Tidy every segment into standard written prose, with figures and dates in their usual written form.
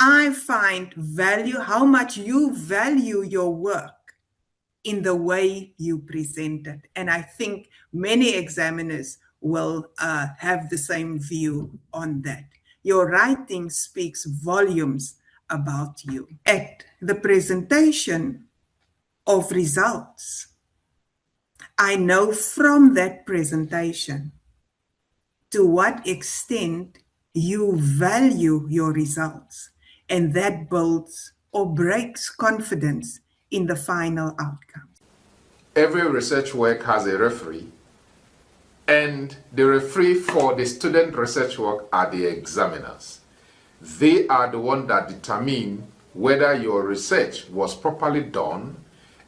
I find value, how much you value your work in the way you present it. And I think many examiners will have the same view on that. Your writing speaks volumes about you. At the presentation of results, I know from that presentation to what extent you value your results, and that builds or breaks confidence in the final outcome. Every research work has a referee, and the referee for the student research work are the examiners. They are the ones that determine whether your research was properly done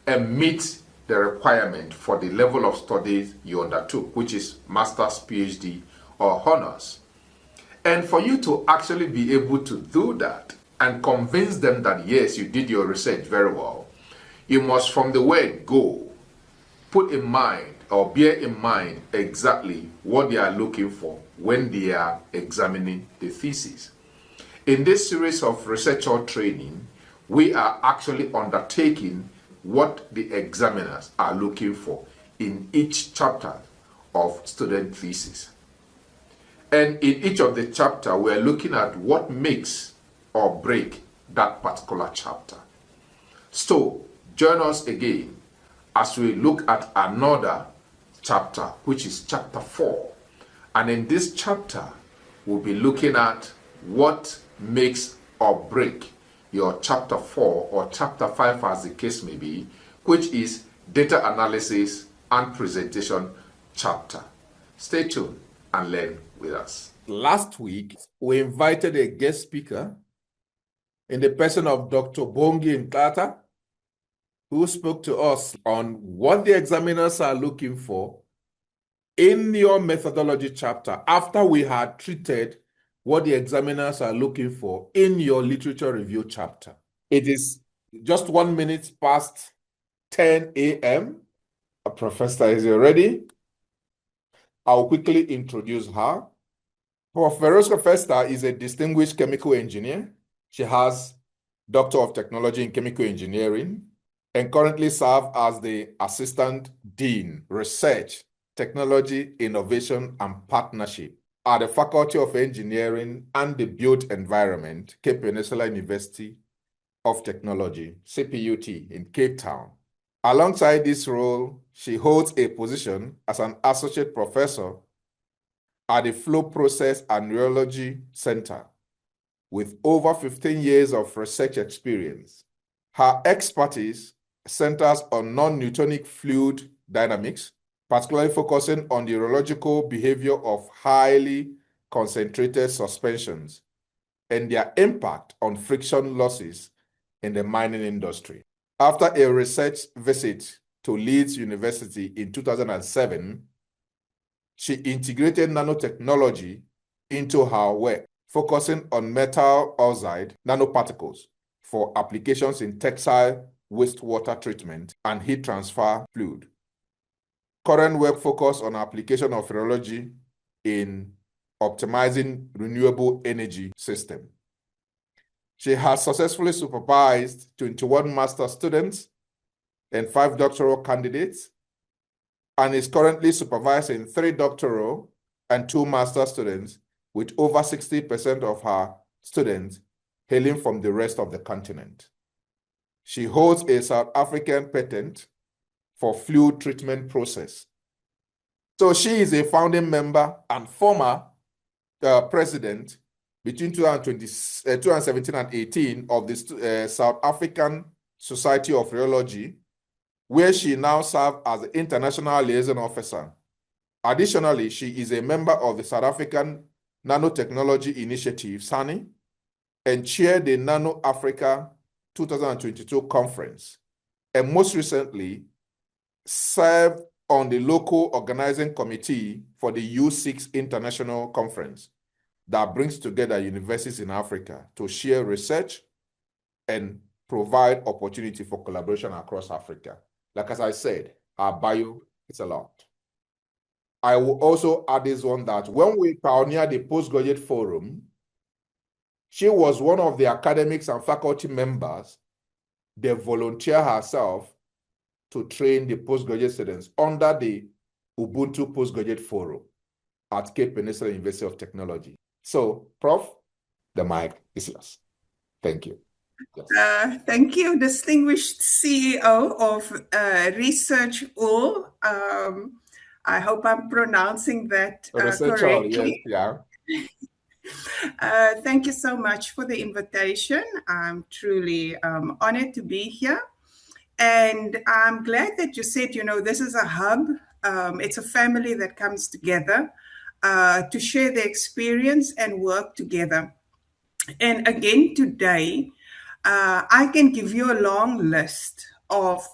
and meets the requirement for the level of studies you undertook, which is master's, PhD, or honors. And for you to actually be able to do that and convince them that yes, you did your research very well, you must from the word go put in mind or bear in mind exactly what they are looking for when they are examining the thesis. In this series of ResearchULL training, we are actually undertaking what the examiners are looking for in each chapter of student thesis. And in each of the chapter, we are looking at what makes or break that particular chapter. So, join us again as we look at another chapter, which is chapter 4. And in this chapter, we'll be looking at what makes or break your chapter 4 or chapter 5 as the case may be, which is data analysis and presentation chapter. Stay tuned and learn with us. Last week, we invited a guest speaker in the person of Dr. Bongi Nkata, who spoke to us on what the examiners are looking for in your methodology chapter after we had treated what the examiners are looking for in your literature review chapter. It is just 1 minute past 10 a.m. Professor, is you ready? I'll quickly introduce her. Prof. Veruscha Fester is a distinguished chemical engineer. She has Doctor of Technology in Chemical Engineering and currently serves as the Assistant Dean, Research, Technology, Innovation, and Partnership at the Faculty of Engineering and the Built Environment, Cape Peninsula University of Technology, CPUT, in Cape Town. Alongside this role, she holds a position as an Associate Professor at the Flow Process and Rheology Center with over 15 years of research experience. Her expertise centers on non-Newtonic fluid dynamics, particularly focusing on the rheological behavior of highly concentrated suspensions and their impact on friction losses in the mining industry. After a research visit to Leeds University in 2007, she integrated nanotechnology into her work, focusing on metal oxide nanoparticles for applications in textile wastewater treatment and heat transfer fluid. Current work focuses on application of rheology in optimizing renewable energy system. She has successfully supervised 21 master students and 5 doctoral candidates, and is currently supervising 3 doctoral and 2 master students, with over 60% of her students hailing from the rest of the continent. She holds a South African patent for fluid treatment process. So she is a founding member and former president between 2017 and 18 of the South African Society of Rheology, where she now serves as the International Liaison Officer. Additionally, she is a member of the South African Nanotechnology Initiative, SANI, and chaired the Nano Africa 2022 conference, and most recently served on the local organizing committee for the U6 International Conference that brings together universities in Africa to share research and provide opportunity for collaboration across Africa. Like as I said, our bio is a lot. I will also add this one that when we pioneered the postgraduate forum, She was one of the academics and faculty members that volunteered herself to train the postgraduate students under the Ubuntu Postgraduate Forum at Cape Peninsula University of Technology. So, Prof, the mic is yours. Thank you. Yes. Thank you, distinguished CEO of ResearchULL. I hope I'm pronouncing that correctly. Yes, Thank you so much for the invitation. I'm truly honored to be here. And I'm glad that you said, this is a hub. It's a family that comes together to share their experience and work together. And again, today, I can give you a long list of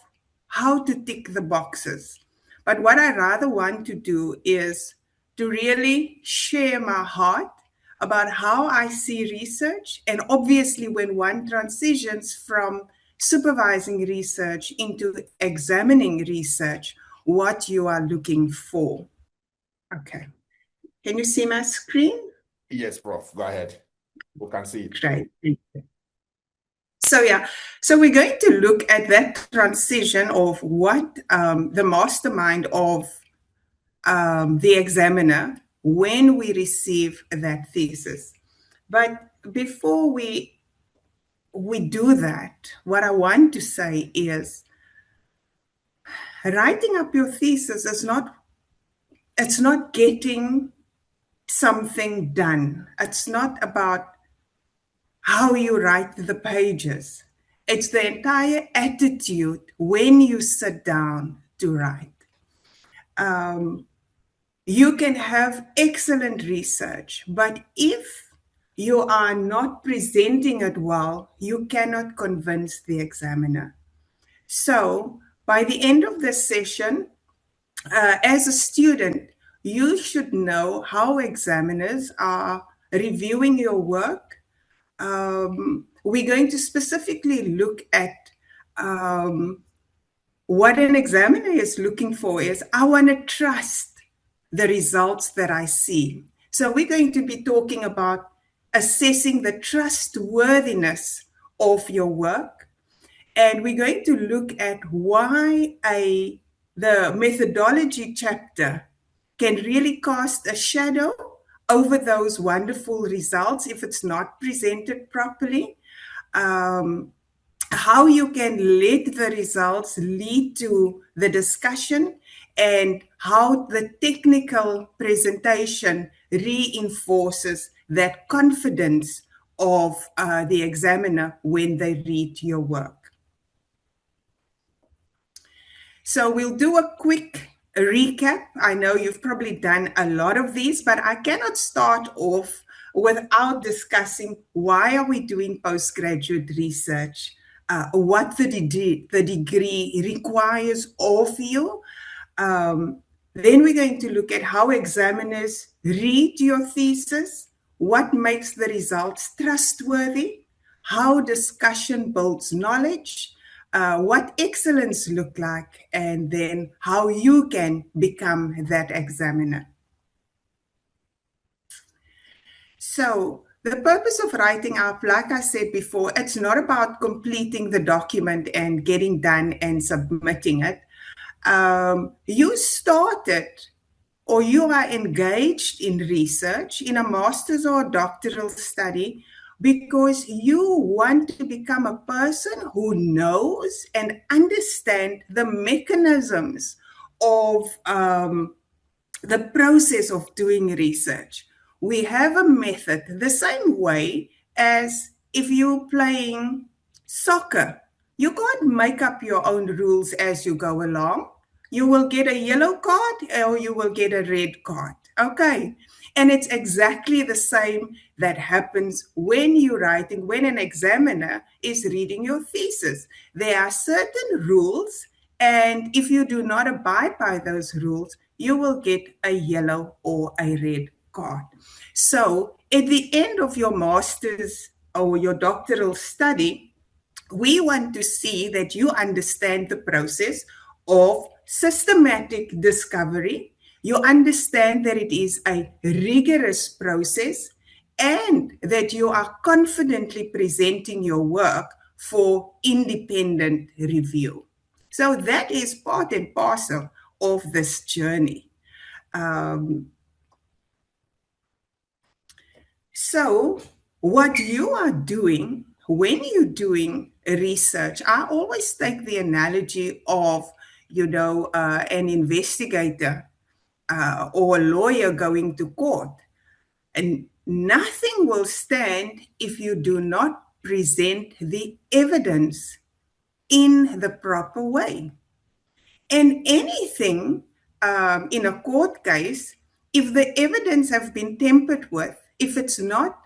how to tick the boxes. But what I rather want to do is to really share my heart about how I see research. And obviously, when one transitions from supervising research into examining research, what you are looking for. Okay. Can you see my screen? Yes, Prof. Go ahead. We can see it. Great. So we're going to look at that transition of what the mastermind of the examiner when we receive that thesis. But before we do that, what I want to say is writing up your thesis is not getting something done. It's not about how you write the pages. It's the entire attitude when you sit down to write. You can have excellent research, but if you are not presenting it well, you cannot convince the examiner. So by the end of this session, as a student, you should know how examiners are reviewing your work. We're going to specifically look at what an examiner is looking for is, I want to trust the results that I see. So we're going to be talking about assessing the trustworthiness of your work. And we're going to look at why the methodology chapter can really cast a shadow over those wonderful results if it's not presented properly. How you can let the results lead to the discussion, and how the technical presentation reinforces that confidence of the examiner when they read your work. So we'll do a quick recap. I know you've probably done a lot of these, but I cannot start off without discussing why are we doing postgraduate research, what the degree requires of you. Then we're going to look at how examiners read your thesis, what makes the results trustworthy, how discussion builds knowledge, what excellence look like, and then how you can become that examiner. So the purpose of writing up, like I said before, it's not about completing the document and getting done and submitting it. You started or you are engaged in research in a master's or doctoral study because you want to become a person who knows and understands the mechanisms of the process of doing research. We have a method the same way as if you're playing soccer. You can't make up your own rules as you go along. You will get a yellow card or you will get a red card. Okay. And it's exactly the same that happens when you're writing, when an examiner is reading your thesis. There are certain rules, and if you do not abide by those rules, you will get a yellow or a red card. So at the end of your master's or your doctoral study, we want to see that you understand the process of systematic discovery. You understand that it is a rigorous process, and that you are confidently presenting your work for independent review. So that is part and parcel of this journey. So what you are doing when you're doing research, I always take the analogy of, an investigator or a lawyer going to court. And nothing will stand if you do not present the evidence in the proper way. And anything in a court case, if the evidence have been tampered with, if it's not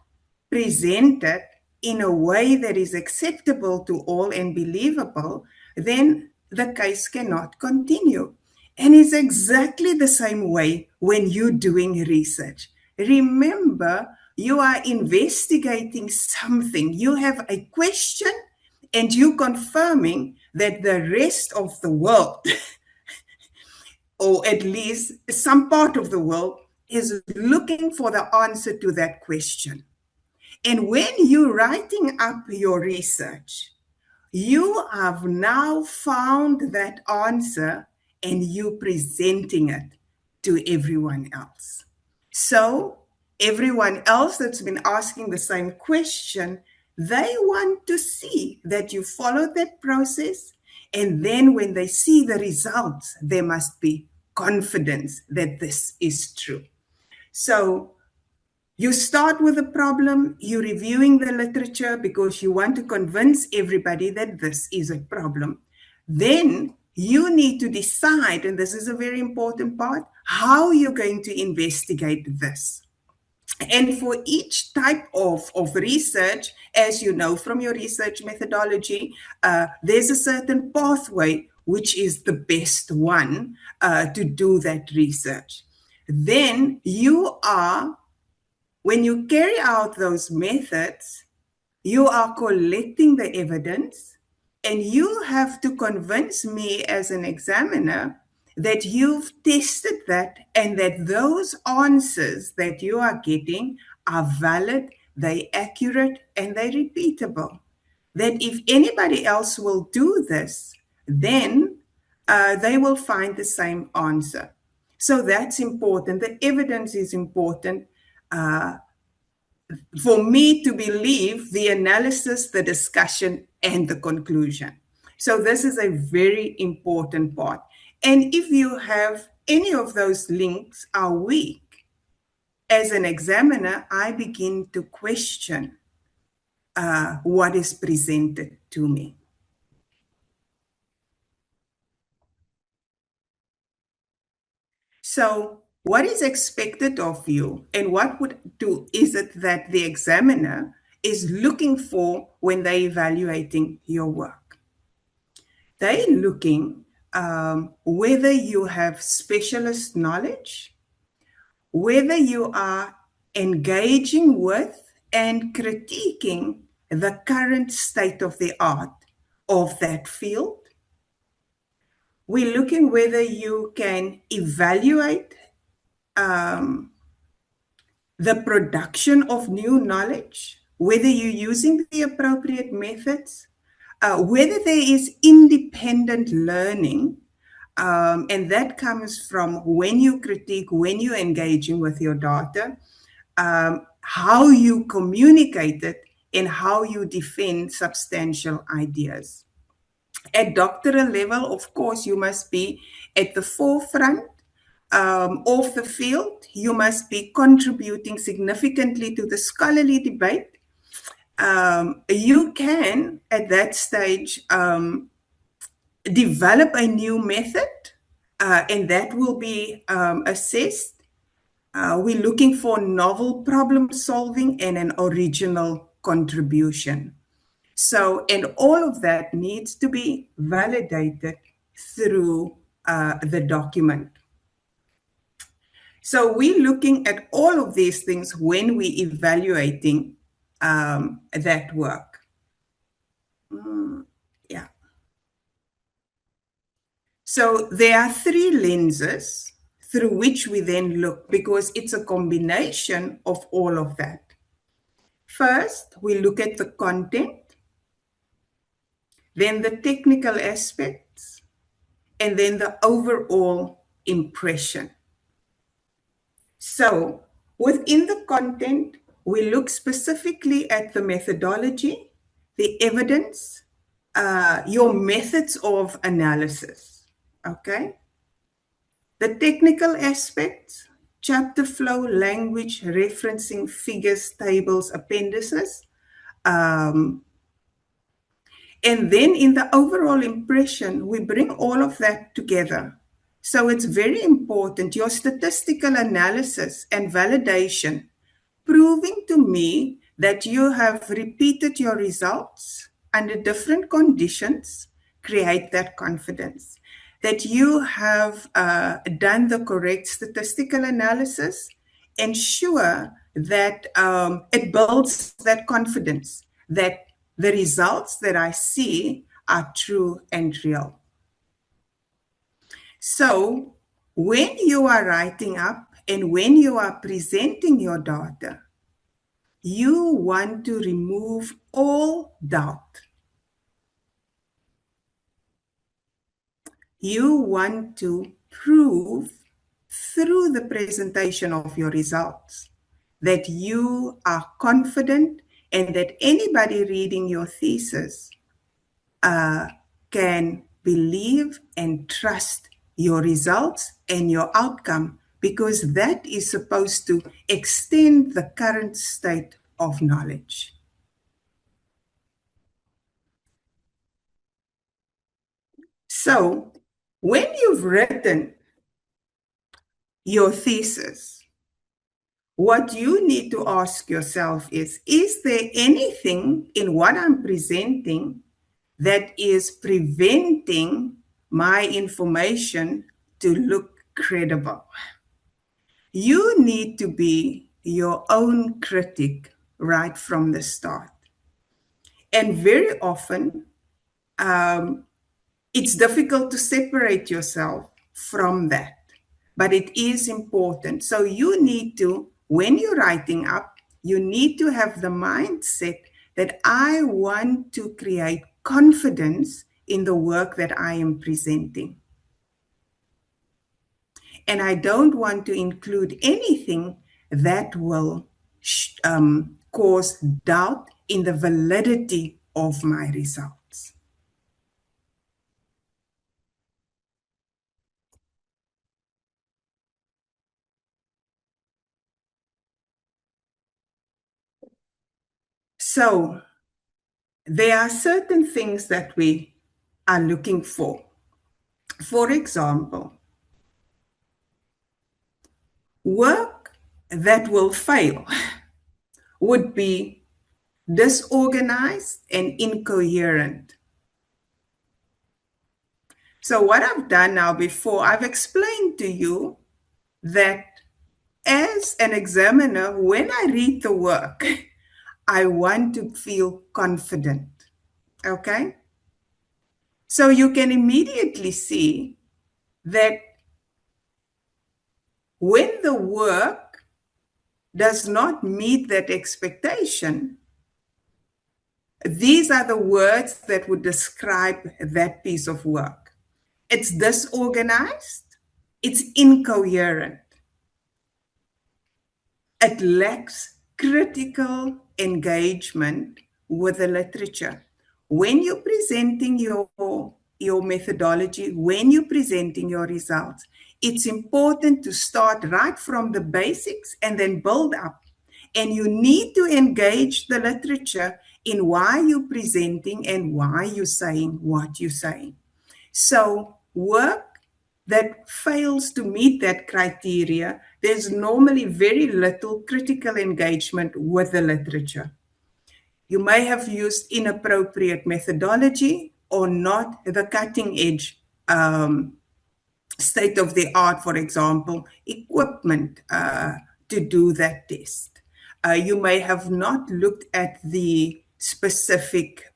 presented in a way that is acceptable to all and believable, then the case cannot continue. And it's exactly the same way when you're doing research. Remember, you are investigating something. You have a question and you confirming that the rest of the world, or at least some part of the world, is looking for the answer to that question. And when you're writing up your research, you have now found that answer and you presenting it to everyone else. So everyone else that's been asking the same question, they want to see that you followed that process. And then when they see the results, there must be confidence that this is true. So you start with a problem, you're reviewing the literature because you want to convince everybody that this is a problem. Then you need to decide, and this is a very important part, how you're going to investigate this. And for each type of research, as you know from your research methodology, there's a certain pathway which is the best one to do that research. Then when you carry out those methods, you are collecting the evidence and you have to convince me as an examiner that you've tested that and that those answers that you are getting are valid, they're accurate, and they're repeatable. That if anybody else will do this, then they will find the same answer. So that's important. The evidence is important for me to believe the analysis, the discussion, and the conclusion. So this is a very important part. And if you have any of those links are weak, as an examiner, I begin to question what is presented to me. So what is expected of you and what is it that the examiner is looking for when they're evaluating your work? They're looking whether you have specialist knowledge, whether you are engaging with and critiquing the current state of the art of that field. We're looking whether you can evaluate the production of new knowledge, whether you're using the appropriate methods, whether there is independent learning, and that comes from when you critique, when you're engaging with your data, how you communicate it, and how you defend substantial ideas. At doctoral level, of course, you must be at the forefront of the field. You must be contributing significantly to the scholarly debate. You can, at that stage, develop a new method, and that will be assessed. We're looking for novel problem solving and an original contribution. So, and all of that needs to be validated through the document. So we're looking at all of these things when we're evaluating that work. Yeah. So there are three lenses through which we then look, because it's a combination of all of that. First, we look at the content, then the technical aspects, and then the overall impression. So, within the content, we look specifically at the methodology, the evidence, your methods of analysis, okay? The technical aspects, chapter flow, language, referencing, figures, tables, appendices. And then in the overall impression, we bring all of that together. So it's very important, your statistical analysis and validation, proving to me that you have repeated your results under different conditions, create that confidence. That you have done the correct statistical analysis, ensure that it builds that confidence that the results that I see are true and real. So when you are writing up and when you are presenting your data, you want to remove all doubt. You want to prove through the presentation of your results that you are confident and that anybody reading your thesis can believe and trust your results and your outcome, because that is supposed to extend the current state of knowledge. So, when you've written your thesis, what you need to ask yourself is there anything in what I'm presenting that is preventing my information to look credible? You need to be your own critic right from the start. And very often, it's difficult to separate yourself from that, but it is important. So you need to, when you're writing up, you need to have the mindset that I want to create confidence in the work that I am presenting. And I don't want to include anything that will cause doubt in the validity of my results. So there are certain things that we are looking for. For example, work that will fail would be disorganized and incoherent. So what I've done now before, I've explained to you that as an examiner, when I read the work, I want to feel confident, okay? So you can immediately see that when the work does not meet that expectation, these are the words that would describe that piece of work. It's disorganized, it's incoherent, it lacks critical engagement with the literature. When you're presenting your methodology, when you're presenting your results, it's important to start right from the basics and then build up. And you need to engage the literature in why you're presenting and why you're saying what you're saying. So work that fails to meet that criteria, there's normally very little critical engagement with the literature. You may have used inappropriate methodology or not the cutting edge state of the art, for example, equipment to do that test. You may have not looked at the specific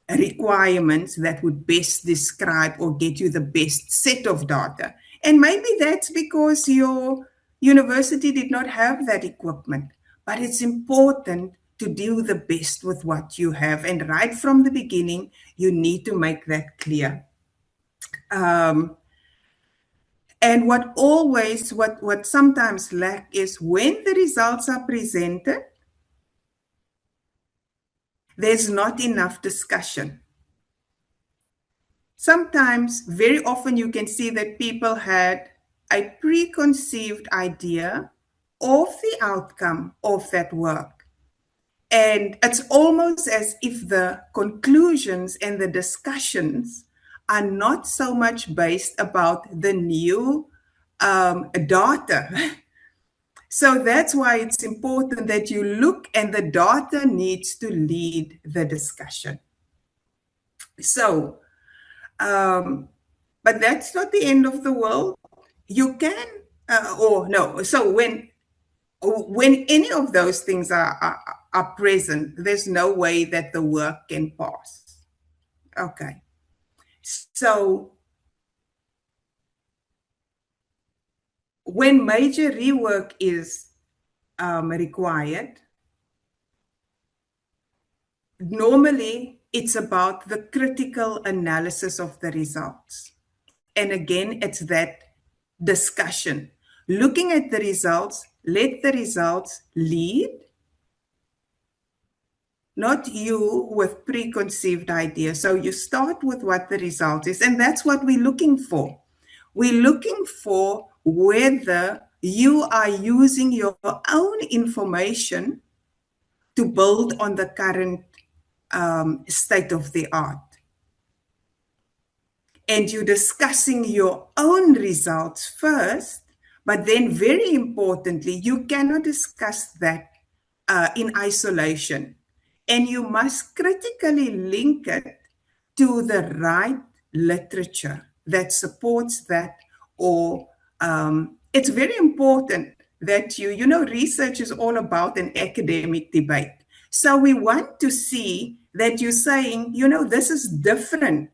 requirements that would best describe or get you the best set of data. And maybe that's because your university did not have that equipment. but it's important to do the best with what you have. And right from the beginning, you need to make that clear. And what sometimes lack is when the results are presented, there's not enough discussion. Sometimes, very often, you can see that people had a preconceived idea of the outcome of that work. And it's almost as if the conclusions and the discussions are not so much based about the new data. So that's why it's important that you look, and the data needs to lead the discussion. So, but that's not the end of the world. You can, or no. So when any of those things are present, there's no way that the work can pass. Okay. So when major rework is required, normally it's about the critical analysis of the results. And again, it's that discussion. Looking at the results, let the results lead, not you with preconceived ideas. So you start with what the result is, and that's what we're looking for. We're looking for whether you are using your own information to build on the current state of the art. And you're discussing your own results first, but then very importantly, you cannot discuss that in isolation. And you must critically link it to the right literature that supports that, or it's very important that research is all about an academic debate. So we want to see that you're saying, this is different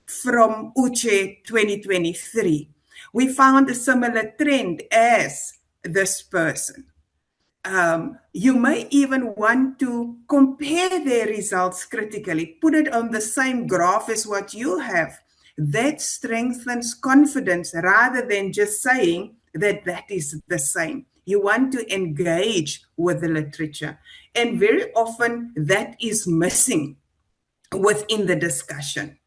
from UCHE 2023. We found a similar trend as this person. You may even want to compare their results critically, put it on the same graph as what you have. That strengthens confidence rather than just saying that is the same. You want to engage with the literature. And very often that is missing within the discussion.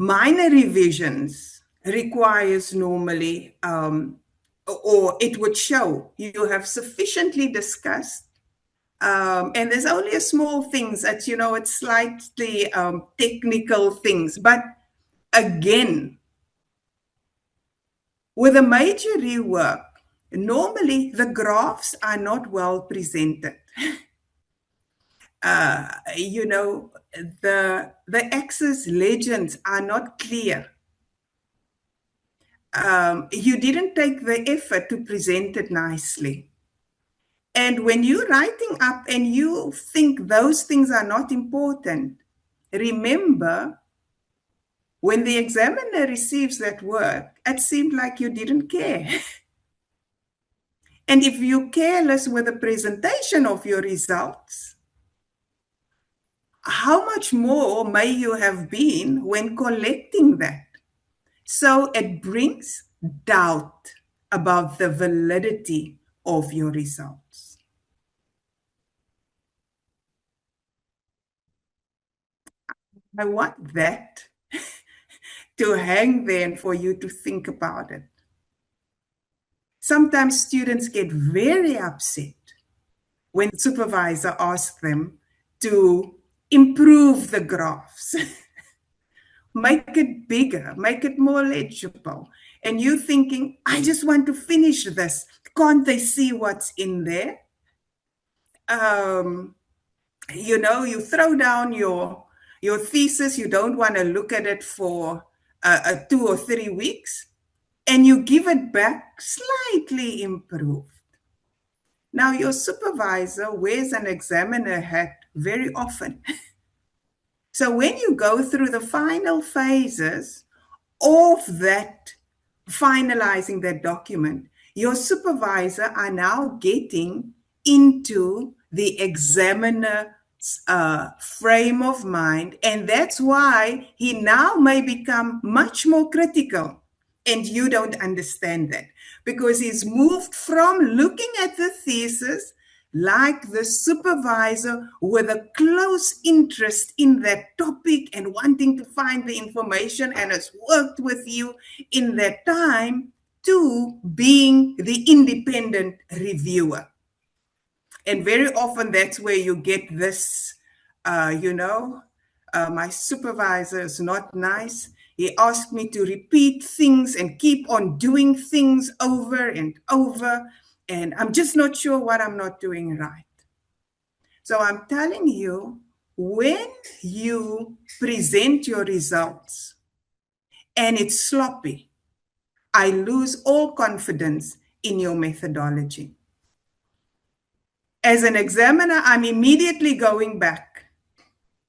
Minor revisions requires normally, or it would show you have sufficiently discussed, and there's only a small things that, it's slightly technical things. But again, with a major rework, normally the graphs are not well presented. The axis legends are not clear. You didn't take the effort to present it nicely. And when you're writing up and you think those things are not important, remember, when the examiner receives that work, it seemed like you didn't care. And if you're careless with the presentation of your results, how much more may you have been when collecting that? So it brings doubt about the validity of your results. I want that to hang there and for you to think about it. Sometimes students get very upset when the supervisor asks them to improve the graphs. Make it bigger, make it more legible. And you're thinking, I just want to finish this. Can't they see what's in there? You throw down your thesis, you don't want to look at it for 2 or 3 weeks, and you give it back slightly improved. Now, your supervisor wears an examiner hat very often. So when you go through the final phases of that, finalizing that document, your supervisor are now getting into the examiner's frame of mind, and that's why he now may become much more critical, and you don't understand that because he's moved from looking at the thesis like the supervisor with a close interest in that topic and wanting to find the information and has worked with you in that time, to being the independent reviewer. And very often that's where you get this, my supervisor is not nice. He asked me to repeat things and keep on doing things over and over. And I'm just not sure what I'm not doing right. So I'm telling you, when you present your results and it's sloppy, I lose all confidence in your methodology. As an examiner, I'm immediately going back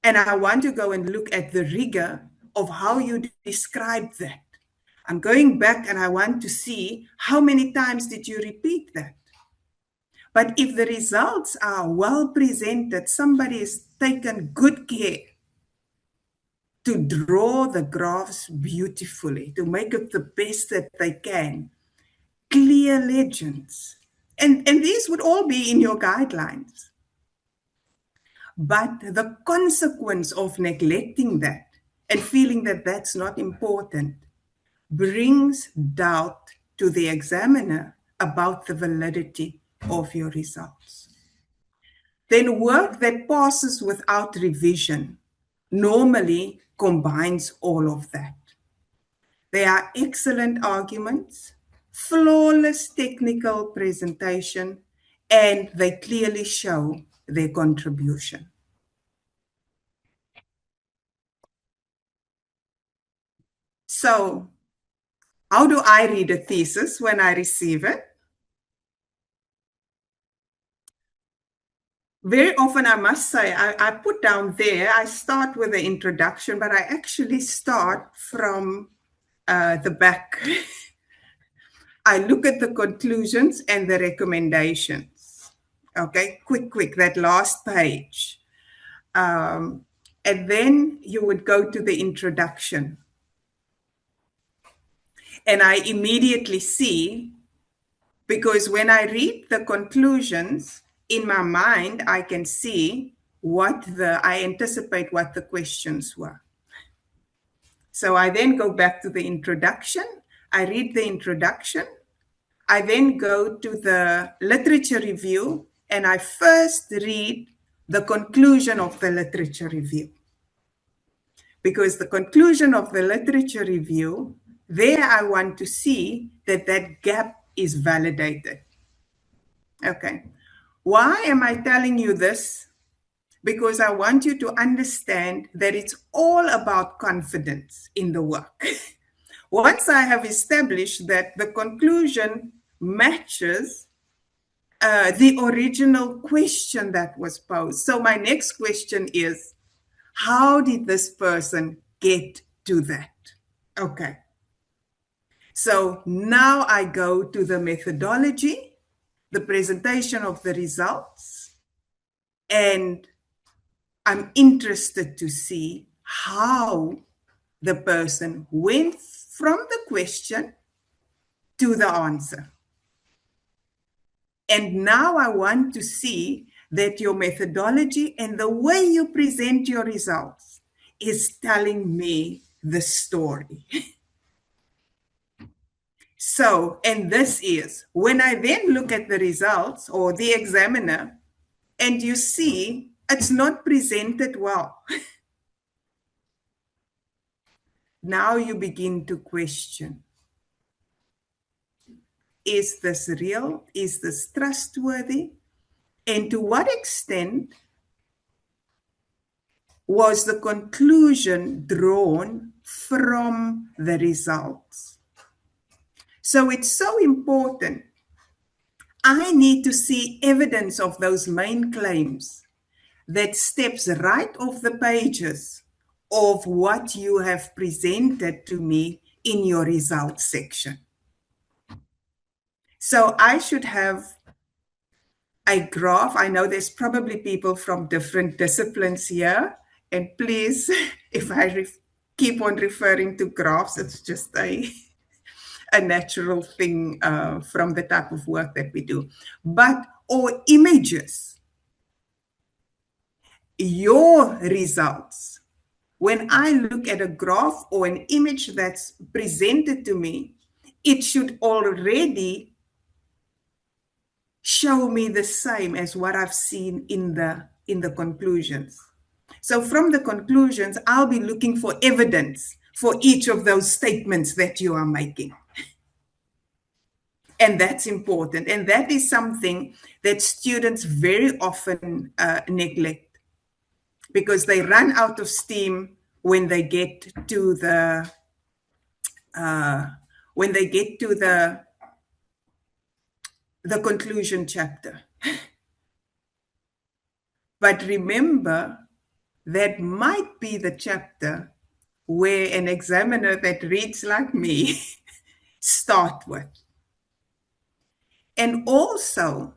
and I want to go and look at the rigor of how you described that. I'm going back and I want to see how many times did you repeat that. But if the results are well presented, somebody has taken good care to draw the graphs beautifully, to make it the best that they can, clear legends. And these would all be in your guidelines. But the consequence of neglecting that and feeling that that's not important brings doubt to the examiner about the validity of your results. Then work that passes without revision normally combines all of that. They are excellent arguments, flawless technical presentation, and they clearly show their contribution. So, how do I read a thesis when I receive it? Very often, I must say, I put down there, I start with the introduction, but I actually start from the back. I look at the conclusions and the recommendations. Okay, quick, that last page. And then you would go to the introduction. And I immediately see, because when I read the conclusions, in my mind, I can see I anticipate what the questions were. So I then go back to the introduction. I read the introduction. I then go to the literature review, and I first read the conclusion of the literature review. Because the conclusion of the literature review, there I want to see that that gap is validated. Okay. Why am I telling you this? Because I want you to understand that it's all about confidence in the work. Once I have established that the conclusion matches the original question that was posed. So my next question is, how did this person get to that? Okay. So now I go to the methodology, the presentation of the results, and I'm interested to see how the person went from the question to the answer. And now I want to see that your methodology and the way you present your results is telling me the story. So, and this is, when I then look at the results or the examiner, and you see it's not presented well, now you begin to question. Is this real? Is this trustworthy? And to what extent was the conclusion drawn from the results? So it's so important. I need to see evidence of those main claims that steps right off the pages of what you have presented to me in your results section. So I should have a graph. I know there's probably people from different disciplines here. And please, if I keep on referring to graphs, it's just a natural thing from the type of work that we do. But, or images, your results. When I look at a graph or an image that's presented to me, it should already show me the same as what I've seen in the conclusions. So from the conclusions, I'll be looking for evidence for each of those statements that you are making. And that's important. And that is something that students very often neglect, because they run out of steam when they get to the conclusion chapter. But remember, that might be the chapter where an examiner that reads like me start with. And also,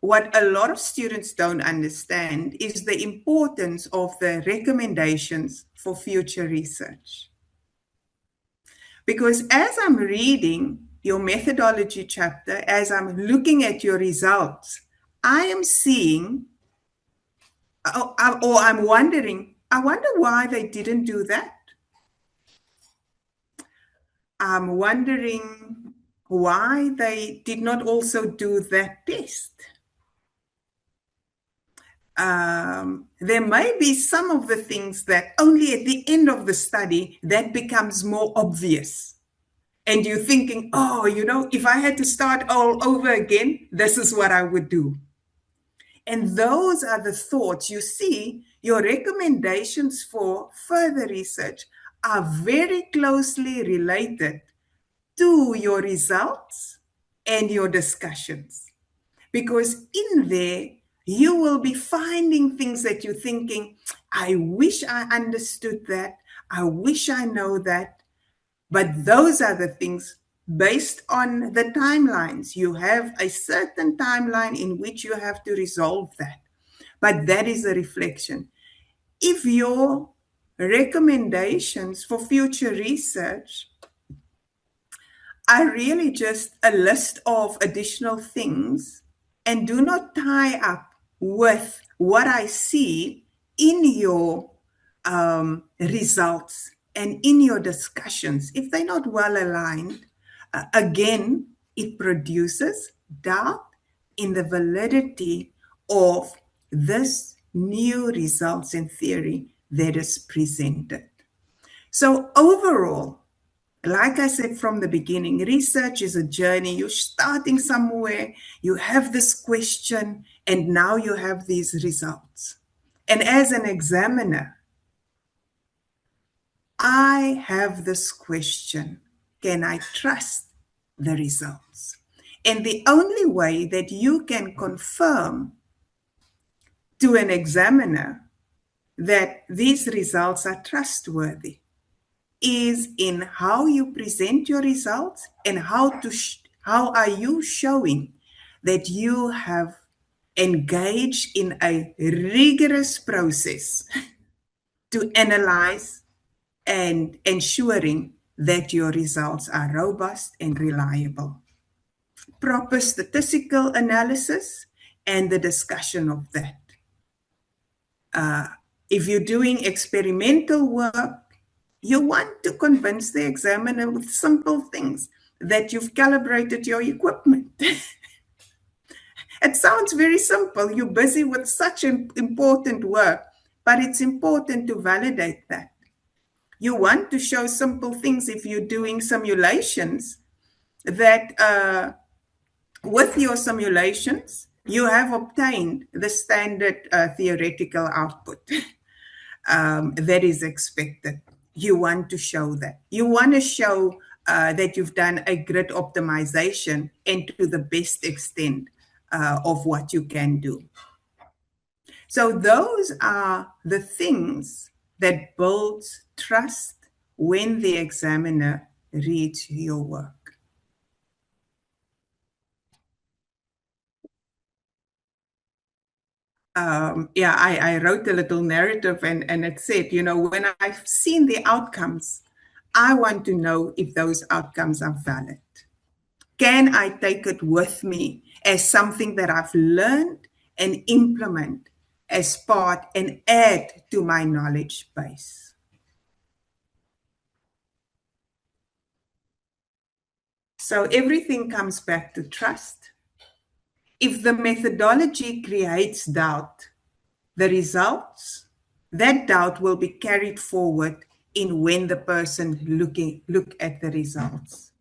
what a lot of students don't understand is the importance of the recommendations for future research. Because as I'm reading your methodology chapter, as I'm looking at your results, I am seeing, or I'm wondering, I wonder why they didn't do that. I'm wondering why they did not also do that test. There may be some of the things that only at the end of the study that becomes more obvious. And you're thinking, oh, if I had to start all over again, this is what I would do. And those are the thoughts. You see, your recommendations for further research are very closely related to your results and your discussions. Because in there, you will be finding things that you're thinking, I wish I understood that. I wish I know that. But those are the things based on the timelines. You have a certain timeline in which you have to resolve that. But that is a reflection. If your recommendations for future research are really just a list of additional things and do not tie up with what I see in your results and in your discussions, if they're not well aligned, again, it produces doubt in the validity of this new results and theory that is presented. So overall, like I said from the beginning, research is a journey. You're starting somewhere, you have this question, and now you have these results. And as an examiner, I have this question: can I trust the results? And the only way that you can confirm to an examiner that these results are trustworthy is in how you present your results and how are you showing that you have engaged in a rigorous process to analyze and ensuring that your results are robust and reliable. Proper statistical analysis and the discussion of that. If you're doing experimental work, you want to convince the examiner with simple things that you've calibrated your equipment. It sounds very simple. You're busy with such important work, but it's important to validate that. You want to show simple things if you're doing simulations, that with your simulations, you have obtained the standard theoretical output that is expected. You want to show that. You want to show that you've done a grid optimization and to the best extent of what you can do. So those are the things that builds trust when the examiner reads your work. I wrote a little narrative and it said, when I've seen the outcomes, I want to know if those outcomes are valid. Can I take it with me as something that I've learned and implement as part and add to my knowledge base? So everything comes back to trust. If the methodology creates doubt, the results, that doubt will be carried forward in when the person look at the results.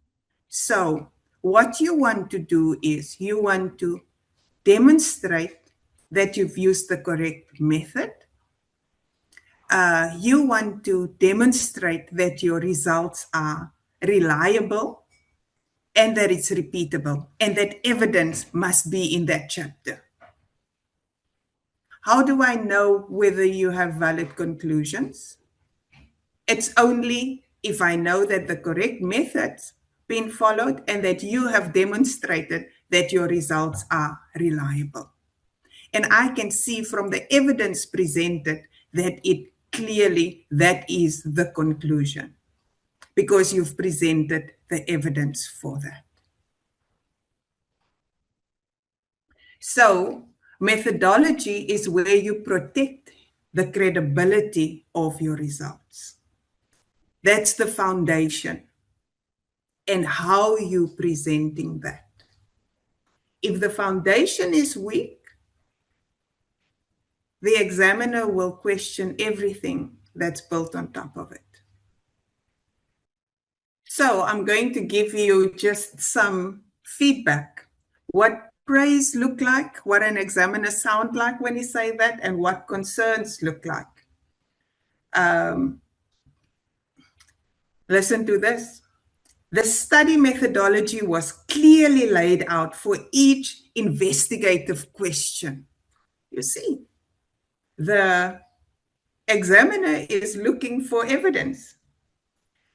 So what you want to do is you want to demonstrate that you've used the correct method. You want to demonstrate that your results are reliable and that it's repeatable and that evidence must be in that chapter. How do I know whether you have valid conclusions? It's only if I know that the correct methods been followed and that you have demonstrated that your results are reliable. And I can see from the evidence presented that it clearly, that is the conclusion, because you've presented the evidence for that. So methodology is where you protect the credibility of your results. That's the foundation. And how you presenting that. If the foundation is weak, the examiner will question everything that's built on top of it. So I'm going to give you just some feedback. What praise look like, what an examiner sound like when he say that, and what concerns look like. Listen to this. The study methodology was clearly laid out for each investigative question. You see, the examiner is looking for evidence.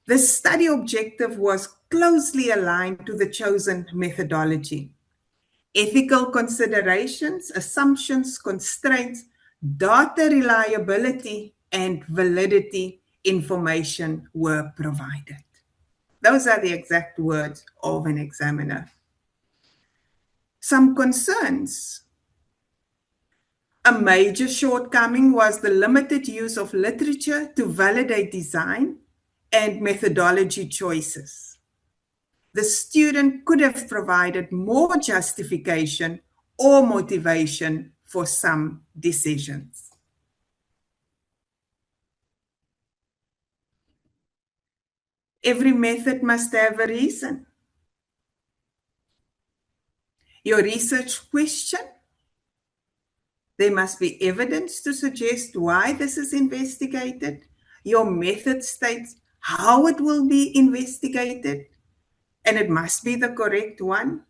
The study objective was closely aligned to the chosen methodology. Ethical considerations, assumptions, constraints, data reliability, and validity information were provided. Those are the exact words of an examiner. Some concerns. A major shortcoming was the limited use of literature to validate design and methodology choices. The student could have provided more justification or motivation for some decisions. Every method must have a reason. Your research question, there must be evidence to suggest why this is investigated. Your method states how it will be investigated, and it must be the correct one.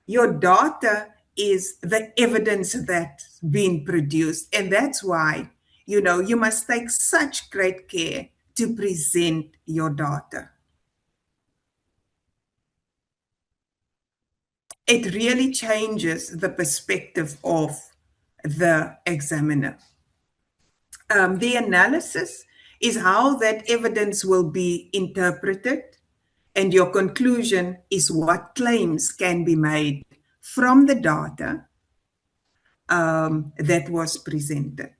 Your data is the evidence that's been produced, and that's why, you must take such great care to present your data. It really changes the perspective of the examiner. The analysis is how that evidence will be interpreted, and your conclusion is what claims can be made from the data that was presented.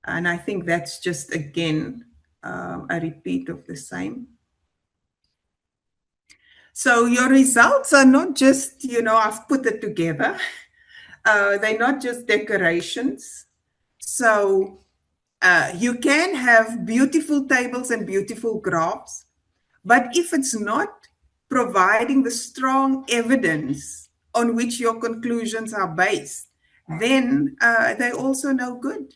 And I think that's just, again, a repeat of the same. So your results are not just, I've put it together. They're not just decorations. So you can have beautiful tables and beautiful graphs, but if it's not providing the strong evidence on which your conclusions are based, then they're also no good.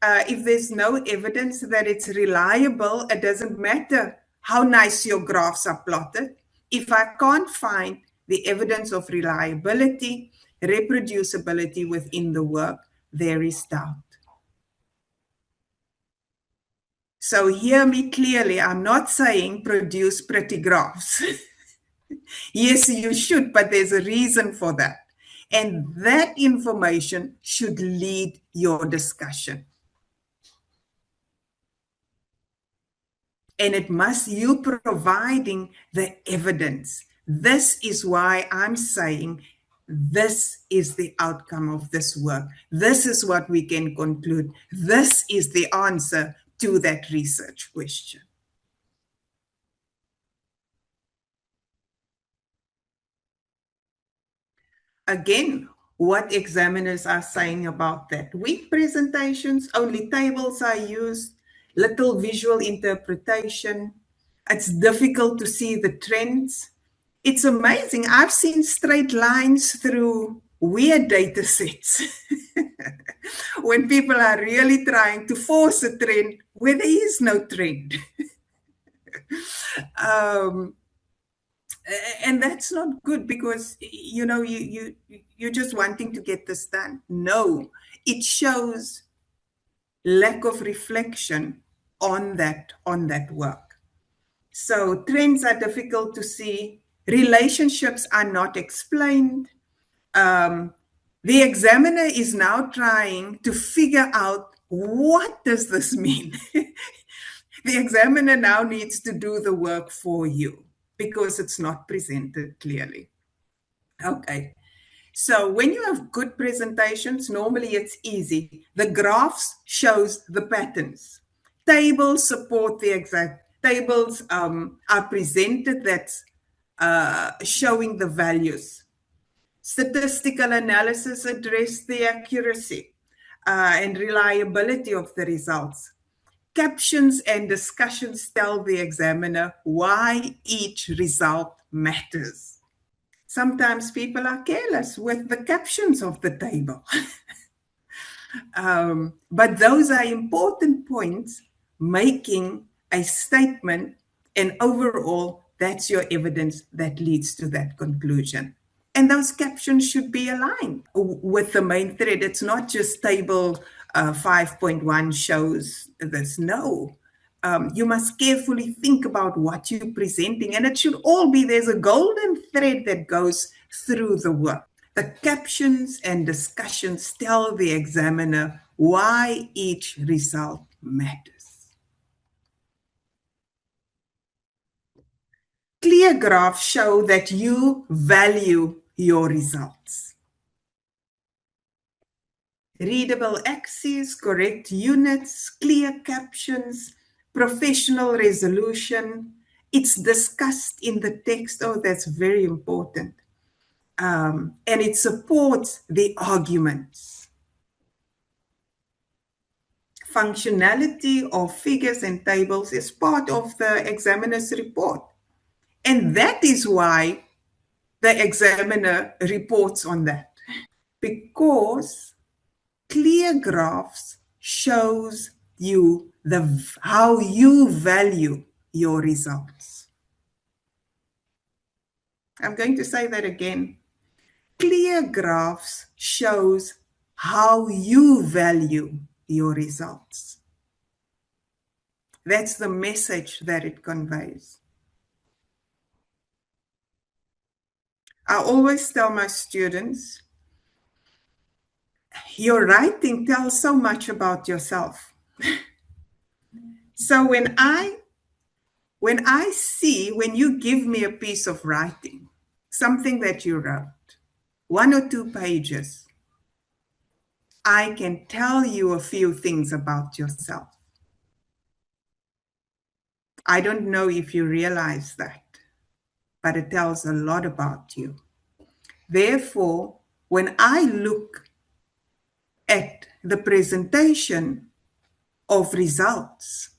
If there's no evidence that it's reliable, it doesn't matter how nice your graphs are plotted. If I can't find the evidence of reliability, reproducibility within the work, there is doubt. So hear me clearly, I'm not saying produce pretty graphs. Yes, you should, but there's a reason for that. And that information should lead your discussion. And it must, you providing the evidence. This is why I'm saying this is the outcome of this work. This is what we can conclude. This is the answer to that research question. Again, what examiners are saying about that. Weak presentations, only tables are used, little visual interpretation. It's difficult to see the trends. It's amazing. I've seen straight lines through weird data sets when people are really trying to force a trend where there is no trend. um, and that's not good because you're just wanting to get this done. No, it shows lack of reflection on that work. So trends are difficult to see, relationships are not explained. The examiner is now trying to figure out, what does this mean? The examiner now needs to do the work for you because it's not presented clearly. Okay. So when you have good presentations, normally it's easy. The graphs shows the patterns. Tables support the exact, tables are presented that's showing the values. Statistical analysis address the accuracy and reliability of the results. Captions and discussions tell the examiner why each result matters. Sometimes people are careless with the captions of the table. But those are important points making a statement, and overall, that's your evidence that leads to that conclusion. And those captions should be aligned with the main thread. It's not just table 5.1 shows this. No. You must carefully think about what you're presenting, and it should all be, there's a golden thread that goes through the work. The captions and discussions tell the examiner why each result matters. Clear graphs show that you value your results. Readable axes, correct units, clear captions, professional resolution. It's discussed in the text. Oh, that's very important. And it supports the arguments. Functionality of figures and tables is part of the examiner's report. And that is why the examiner reports on that. Because clear graphs shows you how you value your results. I'm going to say that again. Clear graphs shows how you value your results. That's the message that it conveys. I always tell my students, your writing tells so much about yourself. So when you give me a piece of writing, something that you wrote, 1 or 2 pages, I can tell you a few things about yourself. I don't know if you realize that, but it tells a lot about you. Therefore, when I look at the presentation of results,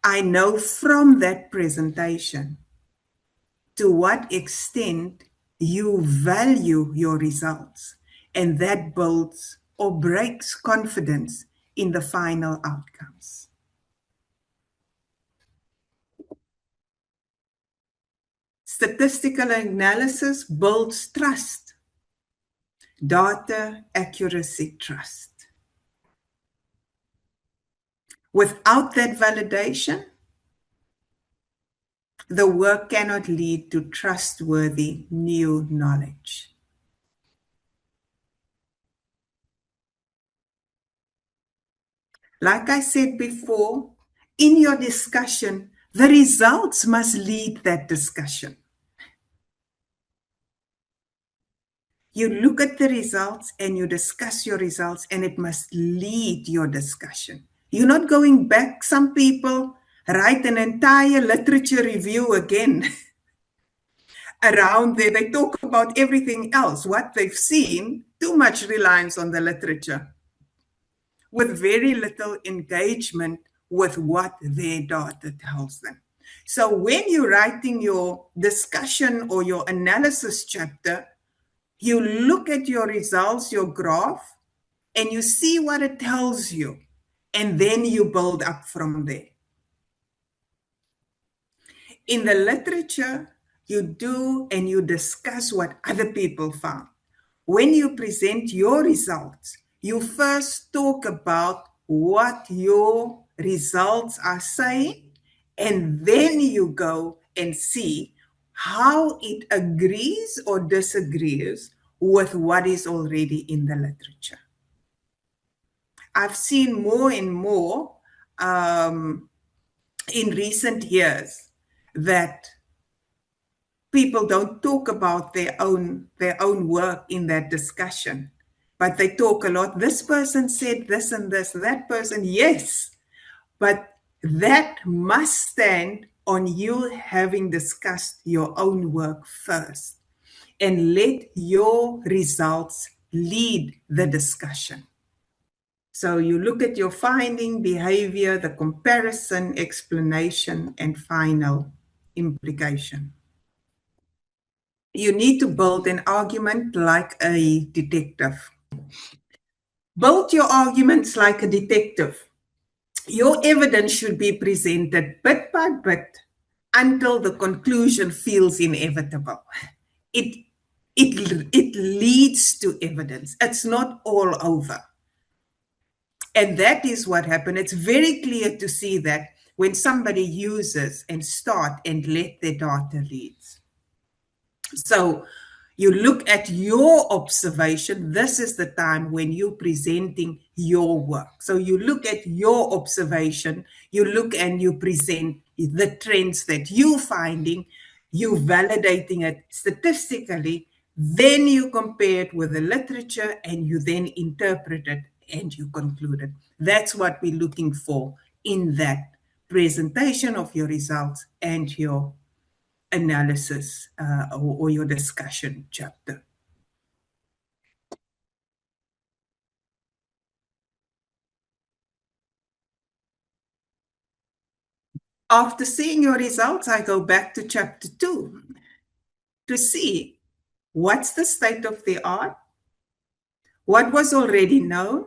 I know from that presentation to what extent you value your results, and that builds or breaks confidence in the final outcomes. Statistical analysis builds trust. Data accuracy trust. Without that validation, the work cannot lead to trustworthy new knowledge. Like I said before, in your discussion, the results must lead that discussion. You look at the results and you discuss your results, and it must lead your discussion. You're not going back. Some people write an entire literature review again around there. They talk about everything else, what they've seen, too much reliance on the literature, with very little engagement with what their data tells them. So when you're writing your discussion or your analysis chapter, you look at your results, your graph, and you see what it tells you, and then you build up from there. In the literature, you do and you discuss what other people found. When you present your results, you first talk about what your results are saying, and then you go and see how it agrees or disagrees with what is already in the literature. I've seen more and more in recent years that people don't talk about their own work in that discussion, but they talk a lot. This person said this and this, that person, yes, but that must stand on you having discussed your own work first, and let your results lead the discussion. So you look at your finding, behavior, the comparison, explanation, and final implication. You need to build an argument like a detective. Build your arguments like a detective. Your evidence should be presented bit by bit until the conclusion feels inevitable. It leads to evidence. It's not all over. And that is what happened. It's very clear to see that when somebody uses and start and let their data lead. So you look at your observation. This is the time when you're presenting your work. So you look at your observation, you look and you present the trends that you're finding, you validating it statistically, then you compare it with the literature and you then interpret it and you conclude it. That's what we're looking for in that presentation of your results and your analysis or your discussion chapter. After seeing your results, I go back to chapter 2 to see what's the state of the art, what was already known,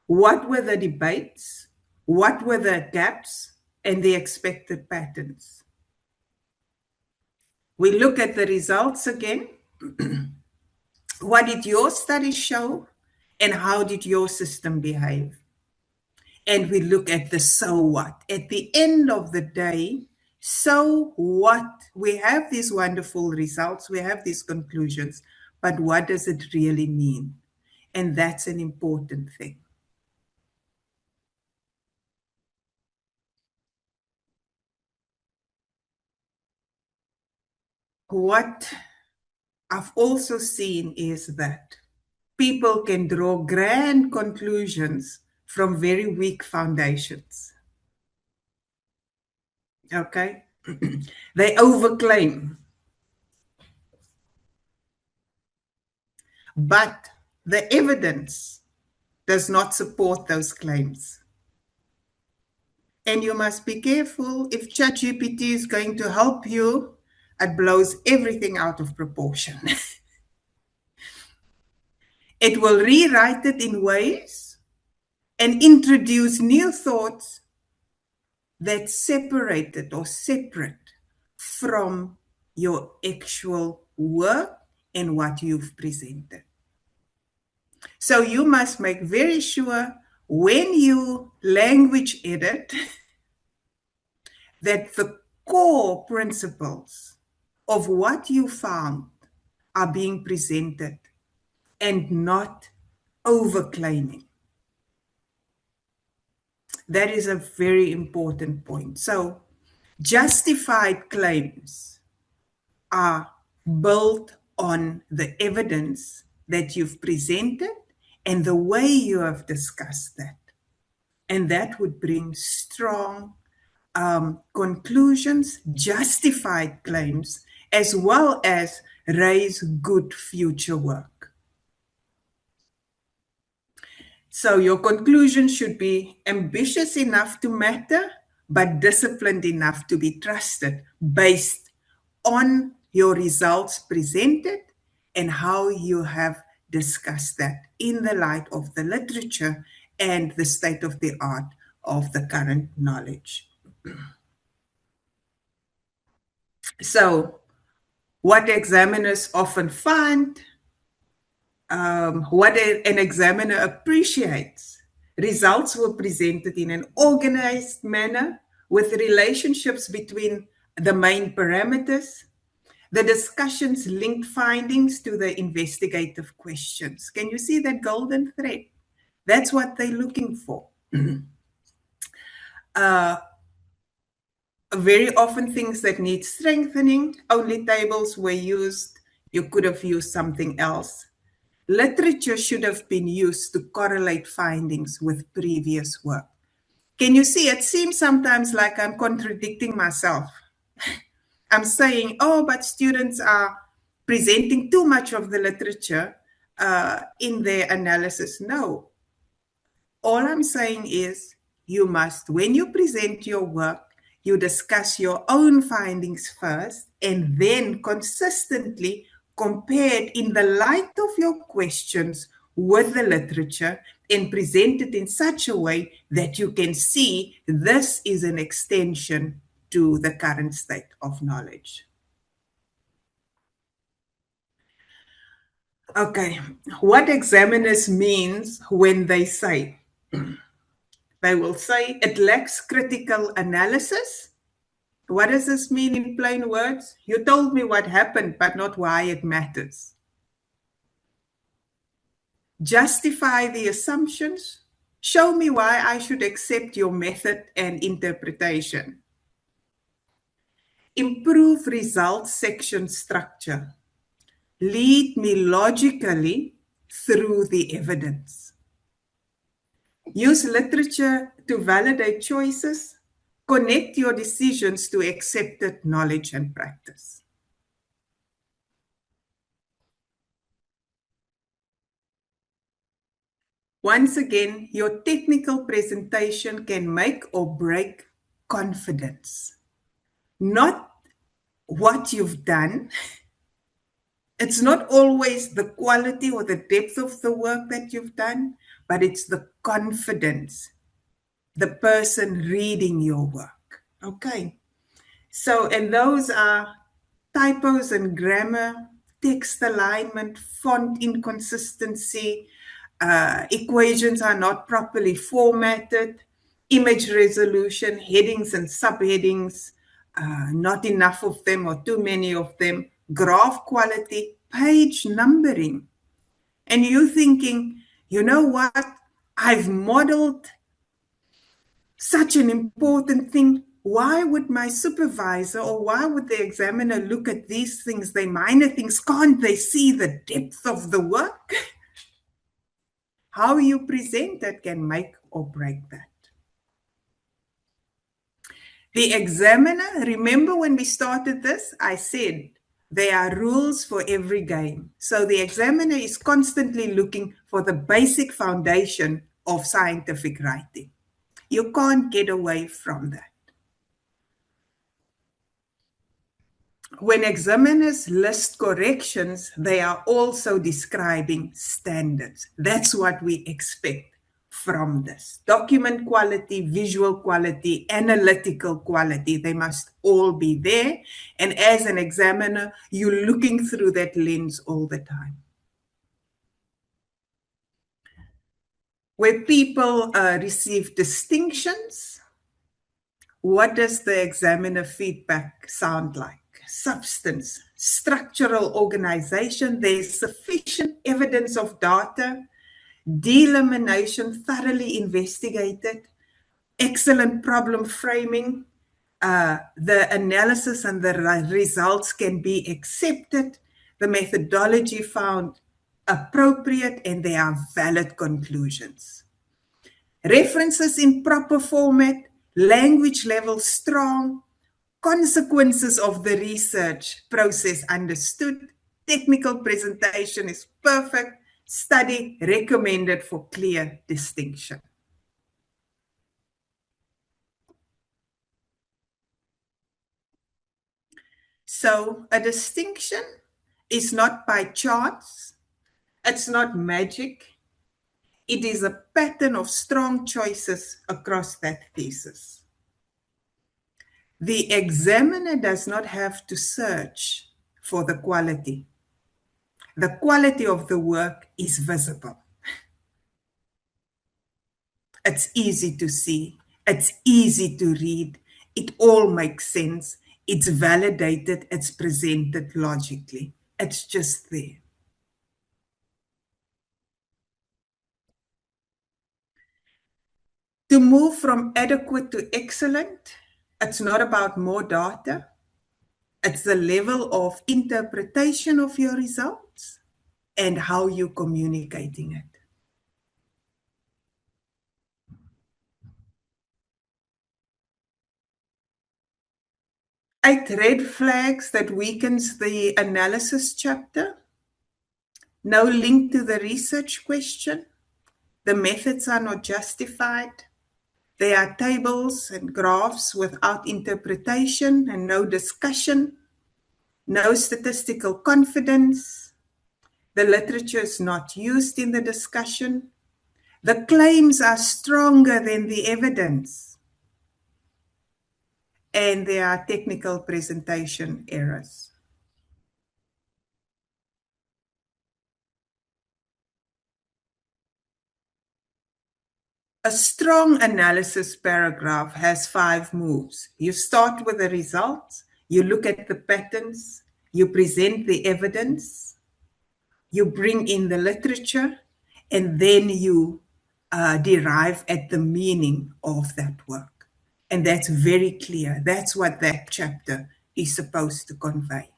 what were the debates, what were the gaps, and the expected patterns. We look at the results again. What did your study show, and how did your system behave? And we look at the so what. At the end of the day, so what? We have these wonderful results, we have these conclusions, but what does it really mean? And that's an important thing. What I've also seen is that people can draw grand conclusions from very weak foundations. Okay? They overclaim. But the evidence does not support those claims. And you must be careful. If ChatGPT is going to help you, it blows everything out of proportion. It will rewrite it in ways and introduce new thoughts that separate it or separate from your actual work and what you've presented. So you must make very sure when you language edit that the core principles of what you found are being presented and not overclaiming. That is a very important point. So, justified claims are built on the evidence that you've presented and the way you have discussed that. And that would bring strong conclusions, justified claims, as well as raise good future work. So your conclusion should be ambitious enough to matter, but disciplined enough to be trusted based on your results presented and how you have discussed that in the light of the literature and the state of the art of the current knowledge. So what examiners often find, what an examiner appreciates, results were presented in an organized manner with relationships between the main parameters. The discussions linked findings to the investigative questions. Can you see that golden thread? That's what they're looking for. Very often things that need strengthening, only tables were used. You could have used something else. Literature should have been used to correlate findings with previous work. Can you see? It seems sometimes like I'm contradicting myself. I'm saying, oh, but students are presenting too much of the literature in their analysis. No. All I'm saying is you must, when you present your work, you discuss your own findings first and then consistently compared in the light of your questions with the literature and present it in such a way that you can see this is an extension to the current state of knowledge. Okay, what examiners means when they say, they will say it lacks critical analysis. What does this mean in plain words? You told me what happened, but not why it matters. Justify the assumptions. Show me why I should accept your method and interpretation. Improve results section structure. Lead me logically through the evidence. Use literature to validate choices. Connect your decisions to accepted knowledge and practice. Once again, your technical presentation can make or break confidence. Not what you've done. It's not always the quality or the depth of the work that you've done, but it's the confidence, the person reading your work. Okay. So, and those are typos and grammar, text alignment, font inconsistency, equations are not properly formatted, image resolution, headings and subheadings, not enough of them or too many of them, graph quality, page numbering. And you're thinking, you know what? I've modeled such an important thing. Why would my supervisor or why would the examiner look at these things, the minor things? Can't they see the depth of the work? How you present that can make or break that. The examiner, remember when we started this, I said there are rules for every game. So the examiner is constantly looking for the basic foundation of scientific writing. You can't get away from that. When examiners list corrections, they are also describing standards. That's what we expect from this. Document quality, visual quality, analytical quality, they must all be there. And as an examiner, you're looking through that lens all the time. Where people receive distinctions, What does the examiner feedback sound like? Substance, structural organization, there's sufficient evidence of data, delimitation thoroughly investigated, excellent problem framing, the analysis and the results can be accepted, the methodology found appropriate, and there are valid conclusions. References in proper format, language level strong, consequences of the research process understood, technical presentation is perfect, study recommended for clear distinction. So a distinction is not by chance, it's not magic, it is a pattern of strong choices across that thesis. The examiner does not have to search for the quality. The quality of the work is visible. It's easy to see, it's easy to read, it all makes sense, it's validated, it's presented logically. It's just there. To move from adequate to excellent, it's not about more data, it's the level of interpretation of your results and how you're communicating it. 8 red flags that weakens the analysis chapter. No link to the research question. The methods are not justified. There are tables and graphs without interpretation and no discussion. No statistical confidence. The literature is not used in the discussion. The claims are stronger than the evidence. And there are technical presentation errors. A strong analysis paragraph has 5 moves. You start with the results, you look at the patterns, you present the evidence, you bring in the literature, and then you derive at the meaning of that work. And that's very clear. That's what that chapter is supposed to convey.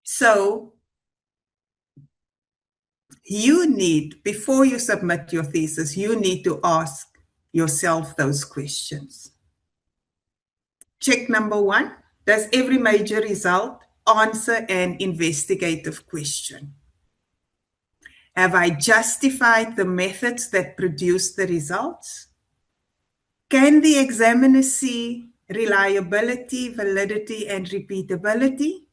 So you need, before you submit your thesis, you need to ask yourself those questions. Check number 1, does every major result answer an investigative question? Have I justified the methods that produce the results? Can the examiner see reliability, validity, and repeatability?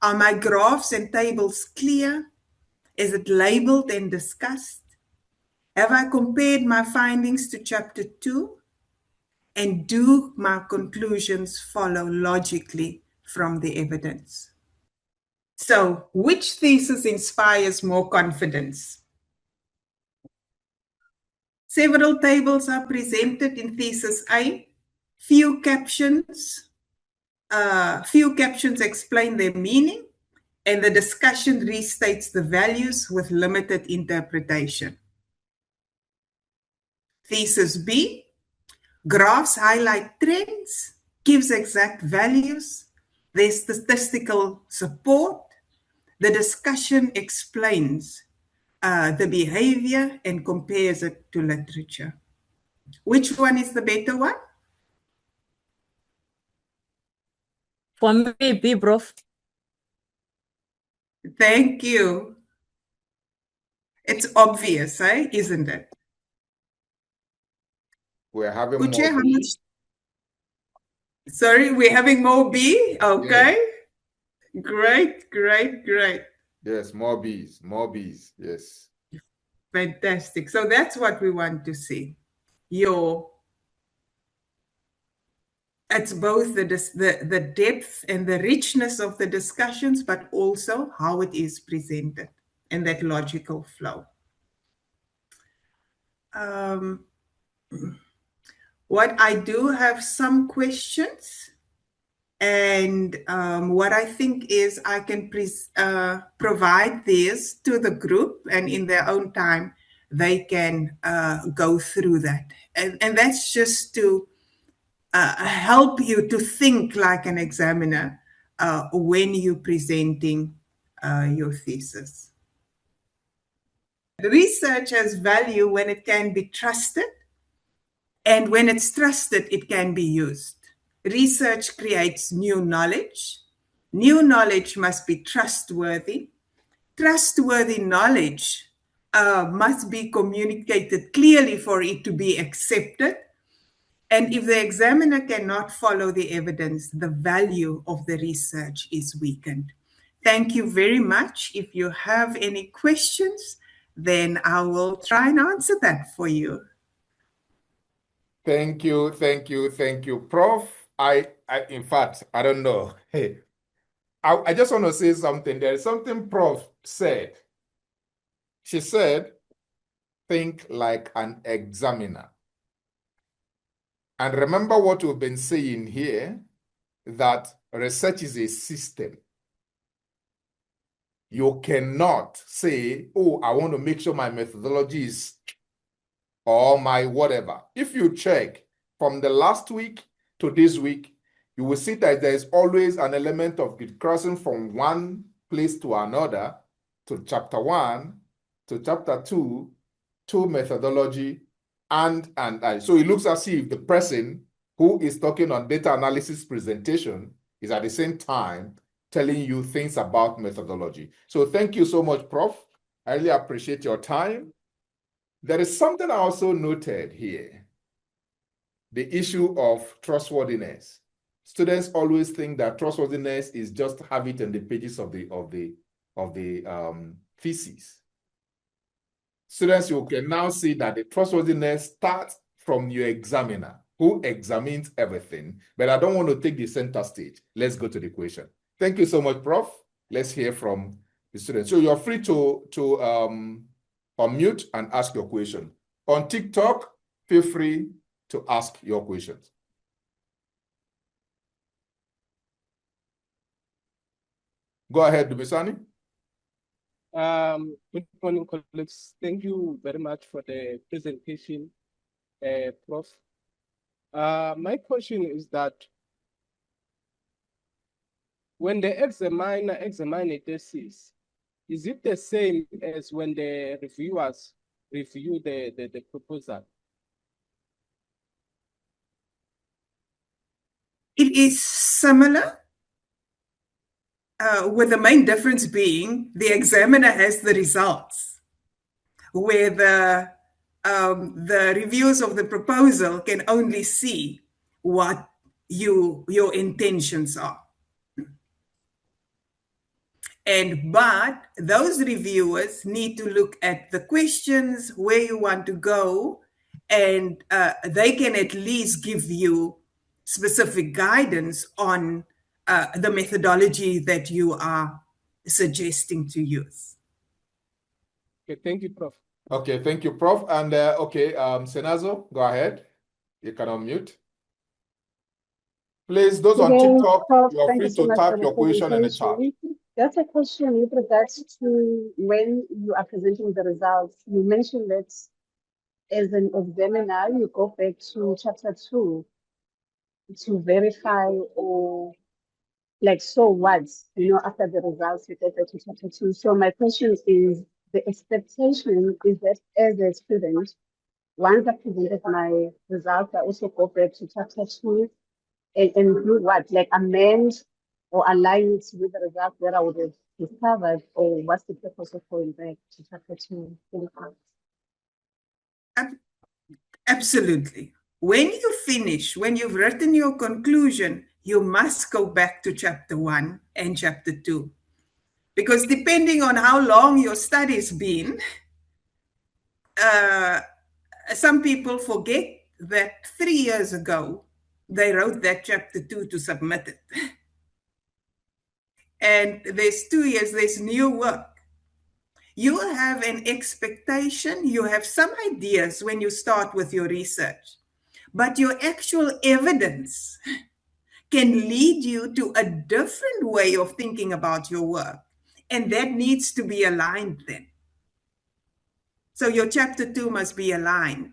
Are my graphs and tables clear? Is it labeled and discussed? Have I compared my findings to chapter 2? And do my conclusions follow logically from the evidence? So, which thesis inspires more confidence? Several tables are presented in thesis A. Few captions explain their meaning, and the discussion restates the values with limited interpretation. Thesis B, graphs highlight trends, gives exact values, there's statistical support, the discussion explains the behavior and compares it to literature. Which one is the better one? For me, B, Prof. Thank you. It's obvious, isn't it? We're having Uche, more how B. much? Sorry, we're having more B? Okay. Yes. Great. Yes, more Bs, yes. Fantastic. So that's what we want to see. It's both the depth and the richness of the discussions, but also how it is presented and that logical flow. What I do have some questions, and what I think is I can provide these to the group, and in their own time, they can go through that. And that's just to help you to think like an examiner when you're presenting your thesis. Research has value when it can be trusted, and when it's trusted, it can be used. Research creates new knowledge. New knowledge must be trustworthy. Trustworthy knowledge must be communicated clearly for it to be accepted. And if the examiner cannot follow the evidence, the value of the research is weakened. Thank you very much. If you have any questions, then I will try and answer that for you. Thank you, thank you, thank you, Prof. In fact, I don't know. Hey, I just want to say something. There is something Prof said. She said, think like an examiner. And remember what we've been saying here, that research is a system. You cannot say, oh, I want to make sure my methodology is, or my whatever. If you check from the last week to this week, you will see that there is always an element of crossing from one place to another, to chapter 1, to chapter 2, to methodology, and. So it looks as if the person who is talking on data analysis presentation is at the same time telling you things about methodology. So thank you so much, Prof. I really appreciate your time. There is something I also noted here, the issue of trustworthiness. Students always think that trustworthiness is just have it in the pages of the thesis. Students, you can now see that the trustworthiness starts from your examiner, who examines everything. But I don't want to take the center stage. Let's go to the question. Thank you so much, Prof. Let's hear from the students. So you're free to unmute and ask your question. On TikTok, feel free to ask your questions. Go ahead, Dubisani. Good morning, colleagues. Thank you very much for the presentation, Prof. My question is that when the examiner examines a thesis, is it the same as when the reviewers review the proposal? It is similar, with the main difference being the examiner has the results, where the reviewers of the proposal can only see what your intentions are. But those reviewers need to look at the questions, where you want to go, and they can at least give you specific guidance on the methodology that you are suggesting to use. Okay, thank you, Prof. Okay, thank you, Prof. And Senazo, go ahead. You can unmute. Please, those on TikTok, Prof, you are thank free you so to much type for the your question in the chat. presentation. Just a question with regards to when you are presenting the results. You mentioned that as an examiner, you go back to chapter 2 to verify, or like, so what, after the results, you go back to chapter 2. So my question is, the expectation is that as a student, once I presented my results, I also go back to chapter 2 and do what? Like amend or align it with the results that I would have discovered, or what's the purpose of going back to chapter 2? Absolutely. When you finish, when you've written your conclusion, you must go back to chapter 1 and chapter 2. Because depending on how long your study's been, some people forget that 3 years ago, they wrote that chapter 2 to submit it. And there's 2 years, there's new work. You have an expectation, you have some ideas when you start with your research, but your actual evidence can lead you to a different way of thinking about your work. And that needs to be aligned then. So your chapter 2 must be aligned.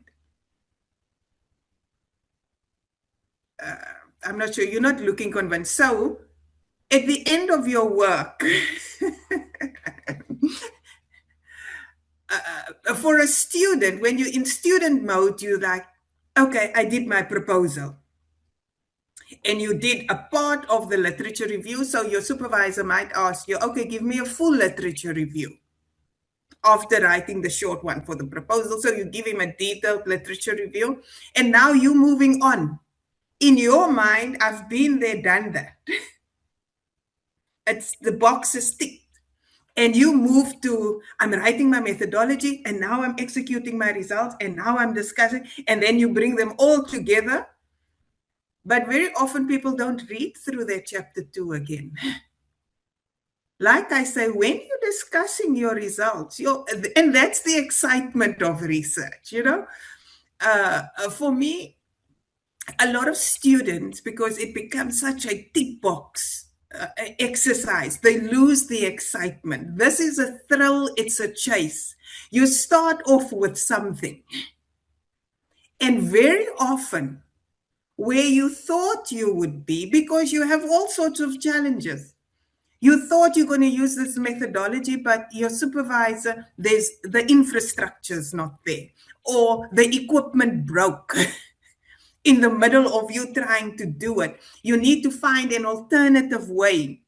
I'm not sure, you're not looking convinced. So at the end of your work, for a student, when you're in student mode, you're like, okay, I did my proposal. And you did a part of the literature review. So your supervisor might ask you, okay, give me a full literature review after writing the short one for the proposal. So you give him a detailed literature review. And now you're moving on. In your mind, I've been there, done that. It's the box is ticked. And you move to, I'm writing my methodology, and now I'm executing my results, and now I'm discussing, and then you bring them all together. But very often people don't read through their chapter 2 again. Like I say, when you're discussing your results, and that's the excitement of research, you know. For me, a lot of students, because it becomes such a tick box exercise, they lose the excitement. This is a thrill, it's a chase. You start off with something, and very often where you thought you would be, because you have all sorts of challenges, you thought you're going to use this methodology, but your supervisor, the infrastructure's not there, or the equipment broke in the middle of you trying to do it. You need to find an alternative way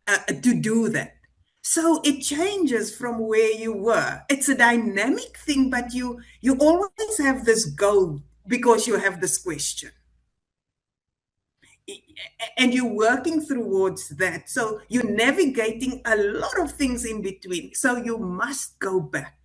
to do that. So it changes from where you were. It's a dynamic thing, but you always have this goal because you have this question. And you're working towards that. So you're navigating a lot of things in between. So you must go back,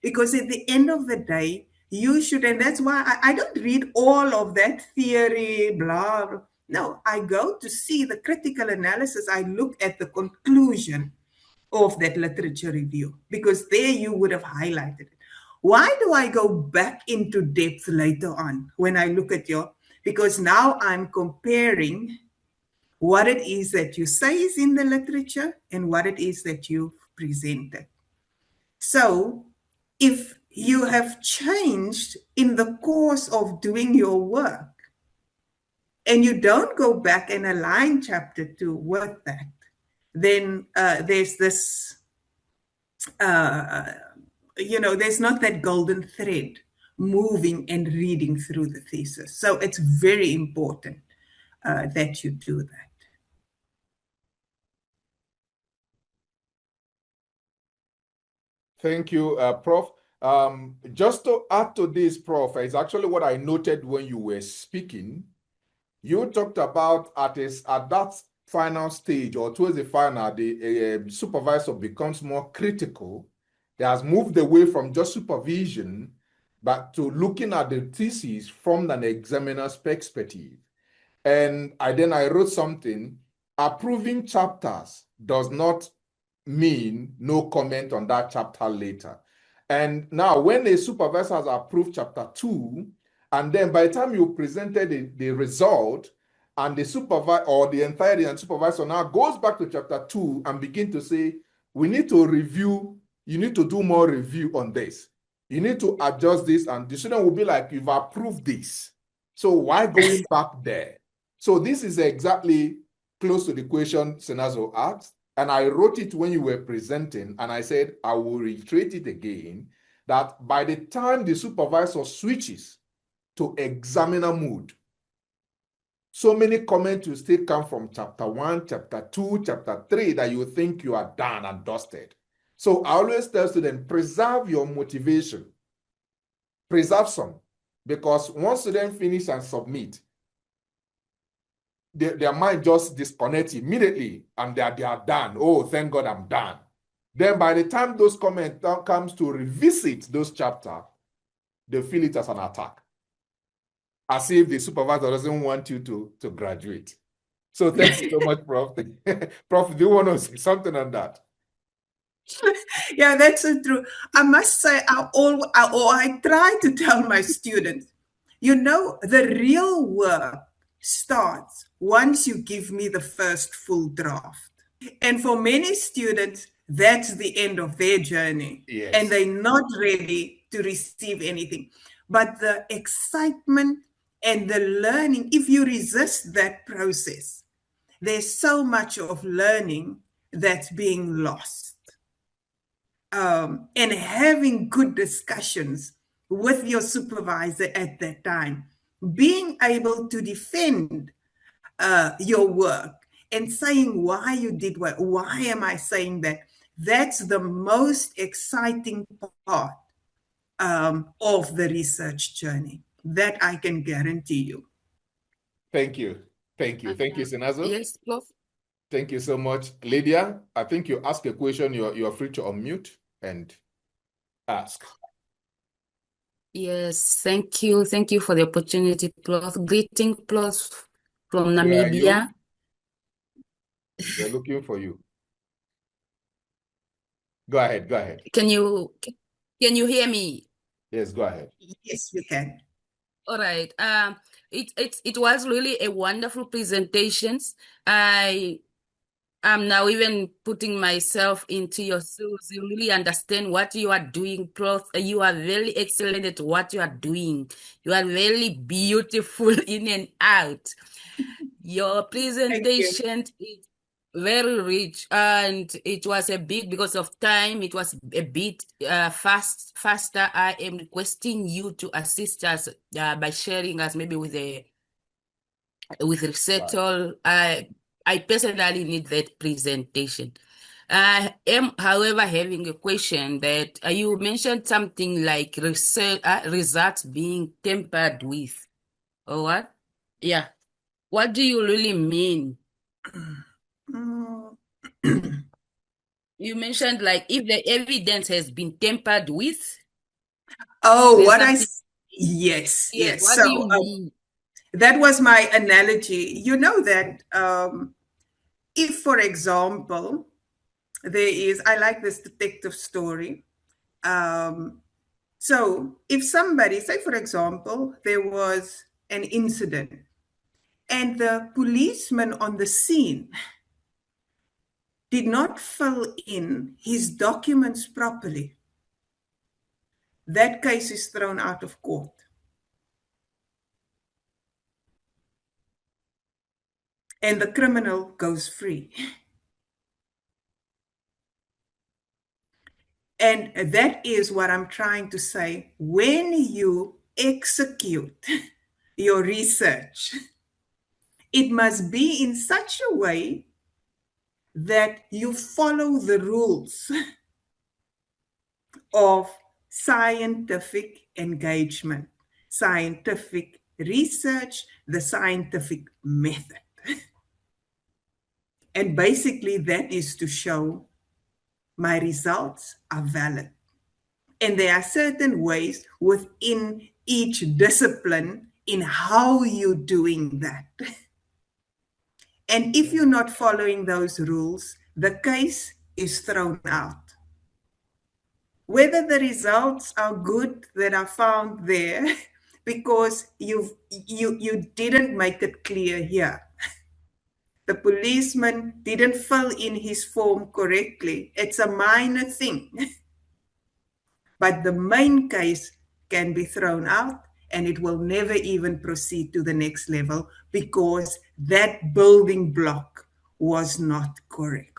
because at the end of the day, you should, and that's why I don't read all of that theory, blah, blah. No, I go to see the critical analysis. I look at the conclusion of that literature review, because there you would have highlighted it. Why do I go back into depth later on when I look at because now I'm comparing what it is that you say is in the literature and what it is that you've presented. So if you have changed in the course of doing your work and you don't go back and align chapter 2 with that, then there's this, there's not that golden thread moving and reading through the thesis. So it's very important that you do that. Thank you, Prof. Just to add to this, Prof, is actually what I noted when you were speaking. You talked about at that final stage, or towards the final, the supervisor becomes more critical. They has moved away from just supervision, but to looking at the thesis from an examiner's perspective. And then I wrote something, approving chapters does not mean no comment on that chapter later. And now when a supervisor has approved chapter 2, and then by the time you presented the result, and the supervisor or the entirety and supervisor now goes back to chapter 2 and begin to say, we need to review, you need to do more review on this. You need to adjust this, and the student will be like, you've approved this. So why going back there? So this is exactly close to the question Senazo asked. And I wrote it when you were presenting, and I said, I will reiterate it again, that by the time the supervisor switches to examiner mode, so many comments will still come from chapter 1, chapter 2, chapter 3, that you think you are done and dusted. So I always tell students, preserve your motivation. Preserve some. Because once students finish and submit, their mind just disconnects immediately, and they are done. Oh, thank God I'm done. Then by the time those comments comes to revisit those chapters, they feel it as an attack, as if the supervisor doesn't want you to graduate. So thank you so much, Prof. Prof, do you want to say something on that? Yeah, that's so true. I must say, I try to tell my students, you know, the real work starts once you give me the first full draft. And for many students, that's the end of their journey. And Yes. they're not ready to receive anything. But the excitement and the learning, if you resist that process, there's so much of learning that's being lost. And having good discussions with your supervisor at that time, being able to defend your work and saying why you did what, why am I saying that? That's the most exciting part of the research journey. That I can guarantee you. Thank you. Thank you. Thank you, Sinazo. Yes, Prof. Thank you so much. Lydia, I think you ask a question. You're free to unmute and ask. Yes, thank you. Thank you for the opportunity, Prof. Greeting, Prof, from Where are you? Namibia. We're looking for you. Go ahead. Go ahead. Can you hear me? Yes, go ahead. Yes, you can. All right. It was really a wonderful presentations. I am now even putting myself into your shoes. You really understand what you are doing, Prof. You are very excellent at what you are doing. You are very beautiful in and out. Your Thank you. presentation is very rich, and it was a bit, because of time, it was a bit faster. I am requesting you to assist us by sharing us maybe with ResearchULL. I personally need that presentation. I am, however, having a question that you mentioned something like results being tampered with, or what? Yeah. What do you really mean? Mm. You mentioned like if the evidence has been tampered with, Oh, there's what I, something. yes, Yes, yes. what do So you mean? that was my analogy. You know that if, for example, there is, I like this detective story. So if somebody, say, for example, there was an incident and the policeman on the scene did not fill in his documents properly, that case is thrown out of court. And the criminal goes free. And that is what I'm trying to say. When you execute your research, it must be in such a way that you follow the rules of scientific engagement, scientific research, the scientific method. And basically, that is to show my results are valid. And there are certain ways within each discipline in how you're doing that. And if you're not following those rules, the case is thrown out. Whether the results are good that are found there, because you didn't make it clear here. The policeman didn't fill in his form correctly. It's a minor thing. But the main case can be thrown out and it will never even proceed to the next level because that building block was not correct.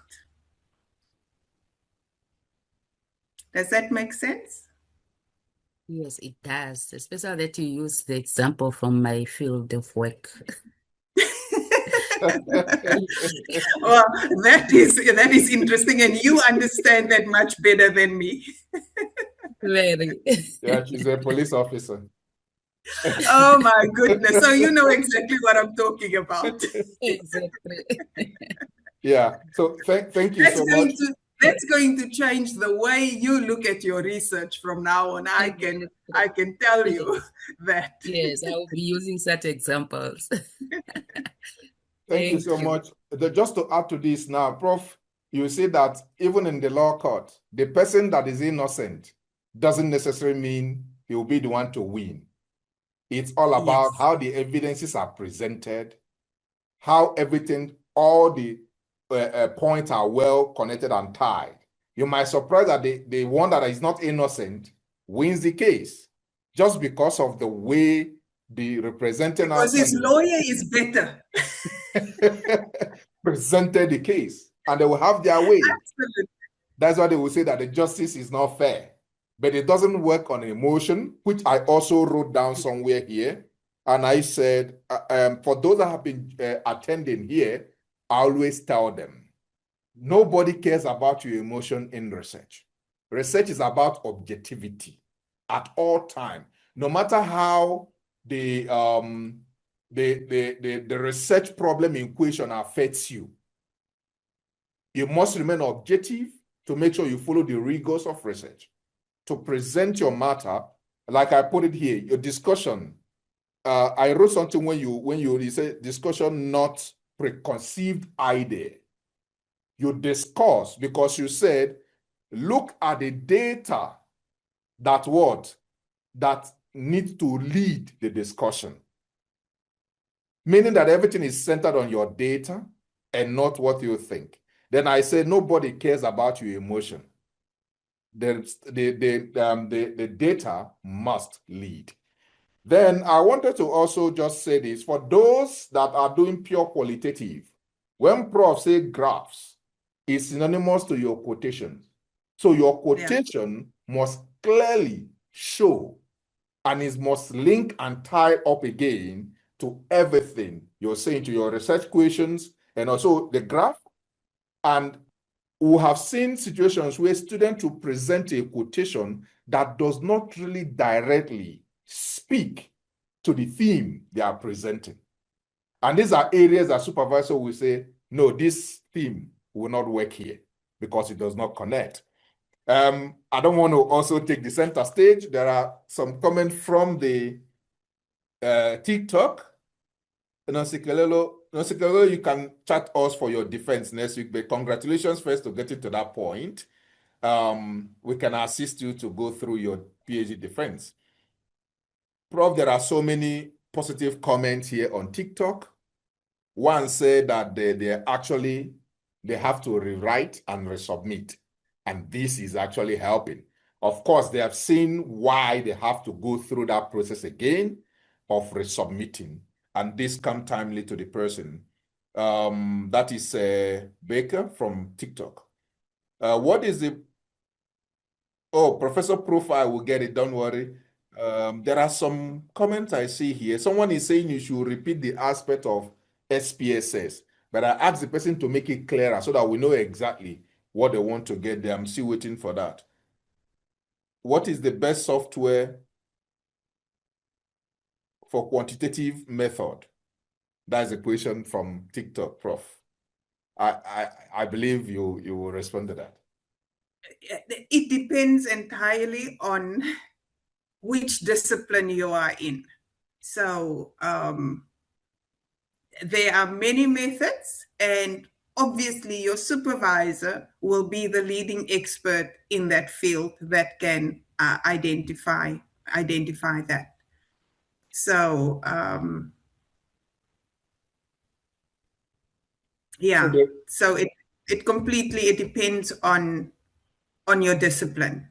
Does that make sense? Yes, it does, especially that you use the example from my field of work. Well, that is interesting, and you understand that much better than me. Very. Yeah, she's a police officer. Oh my goodness. So you know exactly what I'm talking about. Exactly. Yeah. So thank you so much. That's going to change the way you look at your research from now on. I can tell you that. Yes, I will be using such examples. Thank you so much. Just to add to this now, Prof, you see that even in the law court, the person that is innocent doesn't necessarily mean he will be the one to win. It's all about how the evidences are presented, how everything, all the points are well connected and tied. You might surprise that the one that is not innocent wins the case just because of the way the representing because his lawyer is better. presented the case, and they will have their way. Absolutely. That's why they will say that the justice is not fair. But it doesn't work on emotion, which I also wrote down somewhere here. And I said, for those that have been attending here, I always tell them, nobody cares about your emotion in research. Research is about objectivity at all time. No matter how the research problem in question affects you, you must remain objective to make sure you follow the rigors of research. To present your matter, like I put it here, your discussion. I wrote something when you say discussion, not preconceived idea. You discuss because you said, look at the data that needs to lead the discussion. Meaning that everything is centered on your data and not what you think. Then I said, nobody cares about your emotion. The data must lead. Then I wanted to also just say this, for those that are doing pure qualitative, when Prof say graphs, it's synonymous to your quotation. So your quotation must clearly show, and it must link and tie up again to everything you're saying, to your research questions, and also the graph. And we have seen situations where students will present a quotation that does not really directly speak to the theme they are presenting. And these are areas that supervisor will say, no, this theme will not work here because it does not connect. I don't want to also take the center stage. There are some comments from the TikTok. Nosikelelo, you can chat us for your defense next week, but congratulations first to getting to that point. We can assist you to go through your PhD defense. Prof, there are so many positive comments here on TikTok. One said that they have to rewrite and resubmit, and this is actually helping. Of course, they have seen why they have to go through that process again of resubmitting, and this comes timely to the person. That is Baker from TikTok. What is the... Oh, Professor Prof, I will get it, don't worry. There are some comments I see here. Someone is saying you should repeat the aspect of SPSS, but I asked the person to make it clearer so that we know exactly what they want to get there. I'm still waiting for that. What is the best software for quantitative method? That's a question from TikTok, Prof. I believe you will respond to that. It depends entirely on which discipline you are in. So there are many methods, and obviously your supervisor will be the leading expert in that field that can identify that. So yeah, so it completely depends on your discipline.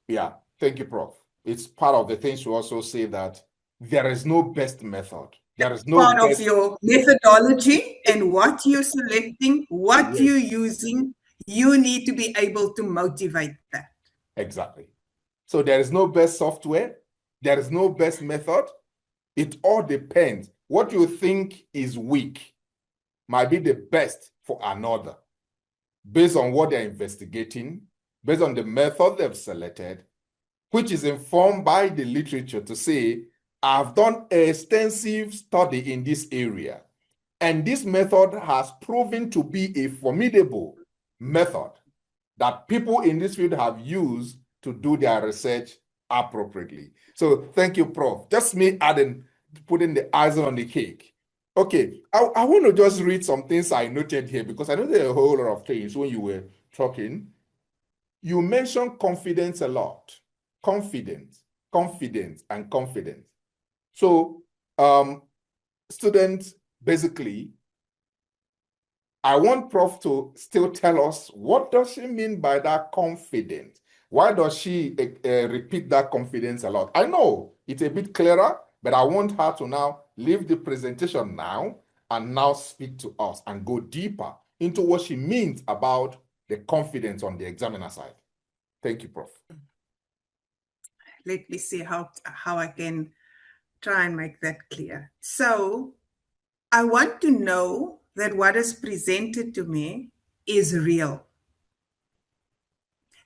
Yeah, thank you, Prof. It's part of the things you also say that there is no best method. There is no part of your methodology and what you're selecting, what Yes. you're using. You need to be able to motivate that. Exactly. So there is no best software. There is no best method. It all depends. What you think is weak might be the best for another, based on what they're investigating, based on the method they've selected, which is informed by the literature to say, I've done extensive study in this area, and this method has proven to be a formidable method that people in this field have used to do their research appropriately. So thank you, Prof. Just me putting the icing on the cake. Okay, I want to just read some things I noted here because I know there are a whole lot of things when you were talking. You mentioned confidence a lot. Confidence, confidence, and confidence. So, students, basically, I want Prof to still tell us what does she mean by that confidence? Why does she repeat that confidence a lot? I know it's a bit clearer, but I want her to now leave the presentation now and now speak to us and go deeper into what she means about the confidence on the examiner side. Thank you, Prof. Let me see how I can try and make that clear. So I want to know that what is presented to me is real,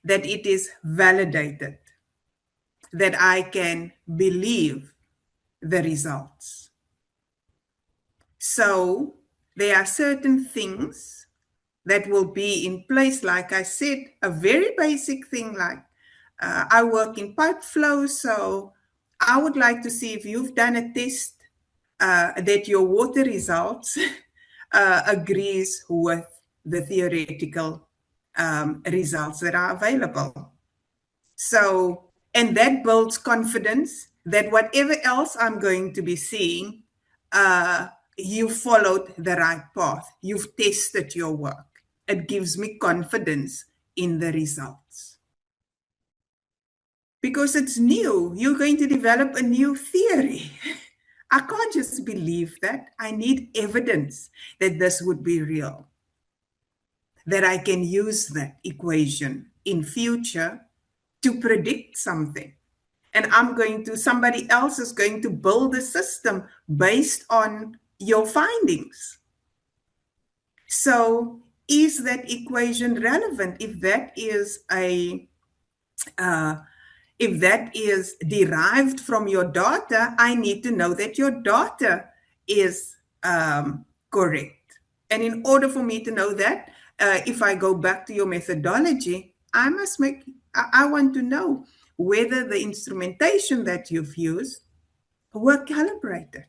that it is validated, that I can believe the results. So there are certain things that will be in place. Like I said, a very basic thing like I work in pipe flow, so I would like to see if you've done a test that your water results agrees with the theoretical results that are available. So, and that builds confidence that whatever else I'm going to be seeing, you followed the right path. You've tested your work. It gives me confidence in the results. Because it's new. You're going to develop a new theory. I can't just believe that. I need evidence that this would be real, that I can use that equation in future to predict something. And somebody else is going to build a system based on your findings. So is that equation relevant? If that is derived from your data, I need to know that your data is correct. And in order for me to know that, if I go back to your methodology, I want to know whether the instrumentation that you've used were calibrated.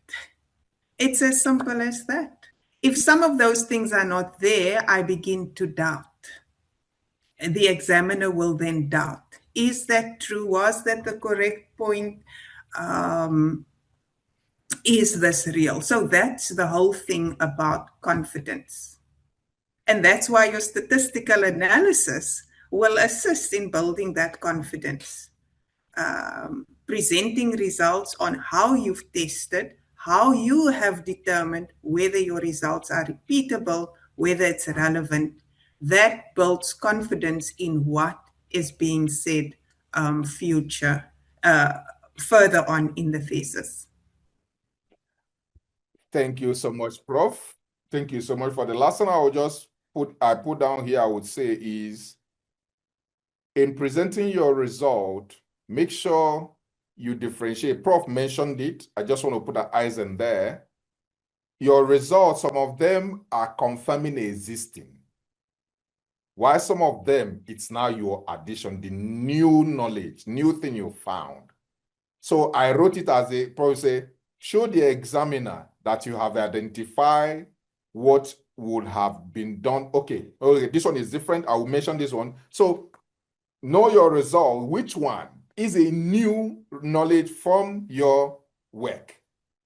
It's as simple as that. If some of those things are not there, I begin to doubt. And the examiner will then doubt. Is that true? Was that the correct point? Is this real? So that's the whole thing about confidence. And that's why your statistical analysis will assist in building that confidence. Presenting results on how you've tested, how you have determined whether your results are repeatable, whether it's relevant. That builds confidence in what is being said further on in the thesis. Thank you so much, Prof. Thank you so much for the lesson. I will just put down here, I would say is, in presenting your result, make sure you differentiate. Prof mentioned it. I just want to put an eyes in there. Your results, some of them are confirming existing. While some of them, it's now your addition, the new knowledge, new thing you found. So I wrote it as a, probably say, show the examiner that you have identified what would have been done. Okay, this one is different. I will mention this one. So know your result, which one is a new knowledge from your work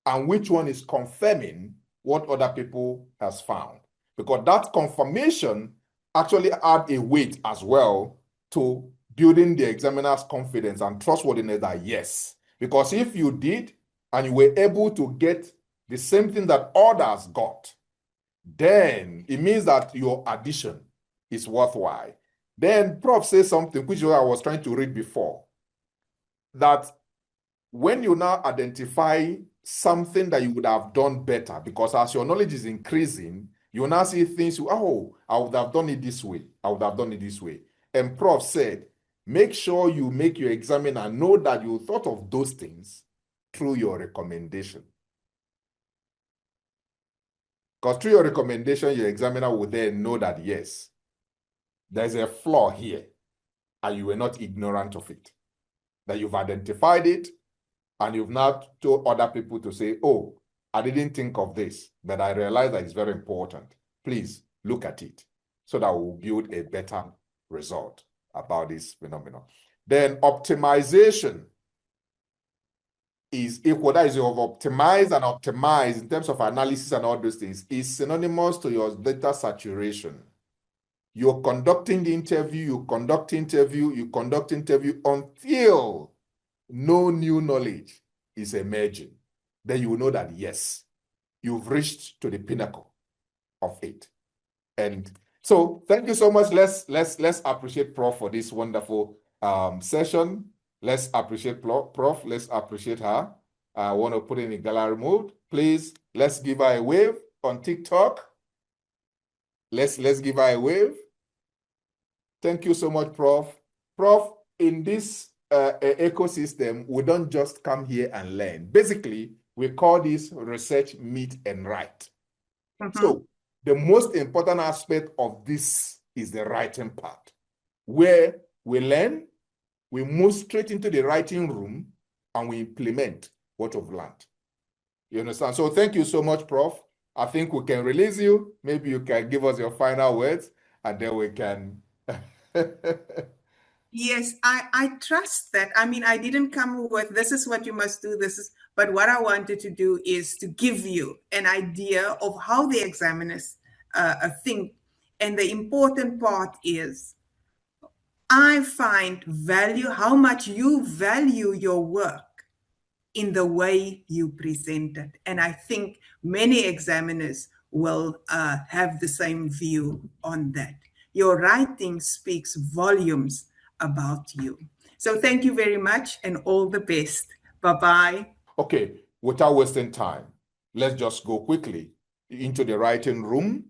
and which one is confirming what other people has found. Because that confirmation actually add a weight as well to building the examiner's confidence and trustworthiness that yes. Because if you did and you were able to get the same thing that others got, then it means that your addition is worthwhile. Then Prof says something which I was trying to read before, that when you now identify something that you would have done better, because as your knowledge is increasing, you now see things, oh, I would have done it this way. I would have done it this way. And Prof said, make sure you make your examiner know that you thought of those things through your recommendation. Because through your recommendation, your examiner will then know that, yes, there's a flaw here, and you were not ignorant of it. That you've identified it, and you've now told other people to say, oh, I didn't think of this, but I realized that it's very important. Please look at it so that we'll build a better result about this phenomenon. Then optimization is equal, that is, you have optimized and optimized in terms of analysis and all those things, is synonymous to your data saturation. You're conducting the interview, you conduct interview until no new knowledge is emerging. Then you will know that, yes, you've reached to the pinnacle of it. And so thank you so much. Let's appreciate Prof for this wonderful session. Let's appreciate Prof. Let's appreciate her. I want to put in a gallery mode. Please, let's give her a wave on TikTok. Let's give her a wave. Thank you so much, Prof. Prof, in this ecosystem, we don't just come here and learn. Basically, we call this research meet and write. So the most important aspect of this is the writing part, where we learn, we move straight into the writing room, and we implement what we've learned. You understand? So thank you so much, Prof. I think we can release you. Maybe you can give us your final words, and then we can... Yes, I trust that. I mean, I didn't come with, this is what you must do, but what I wanted to do is to give you an idea of how the examiners think. And the important part is, I find value, how much you value your work in the way you present it. And I think many examiners will have the same view on that. Your writing speaks volumes about you. So thank you very much and all the best. Bye-bye. Okay, without wasting time, let's just go quickly into the writing room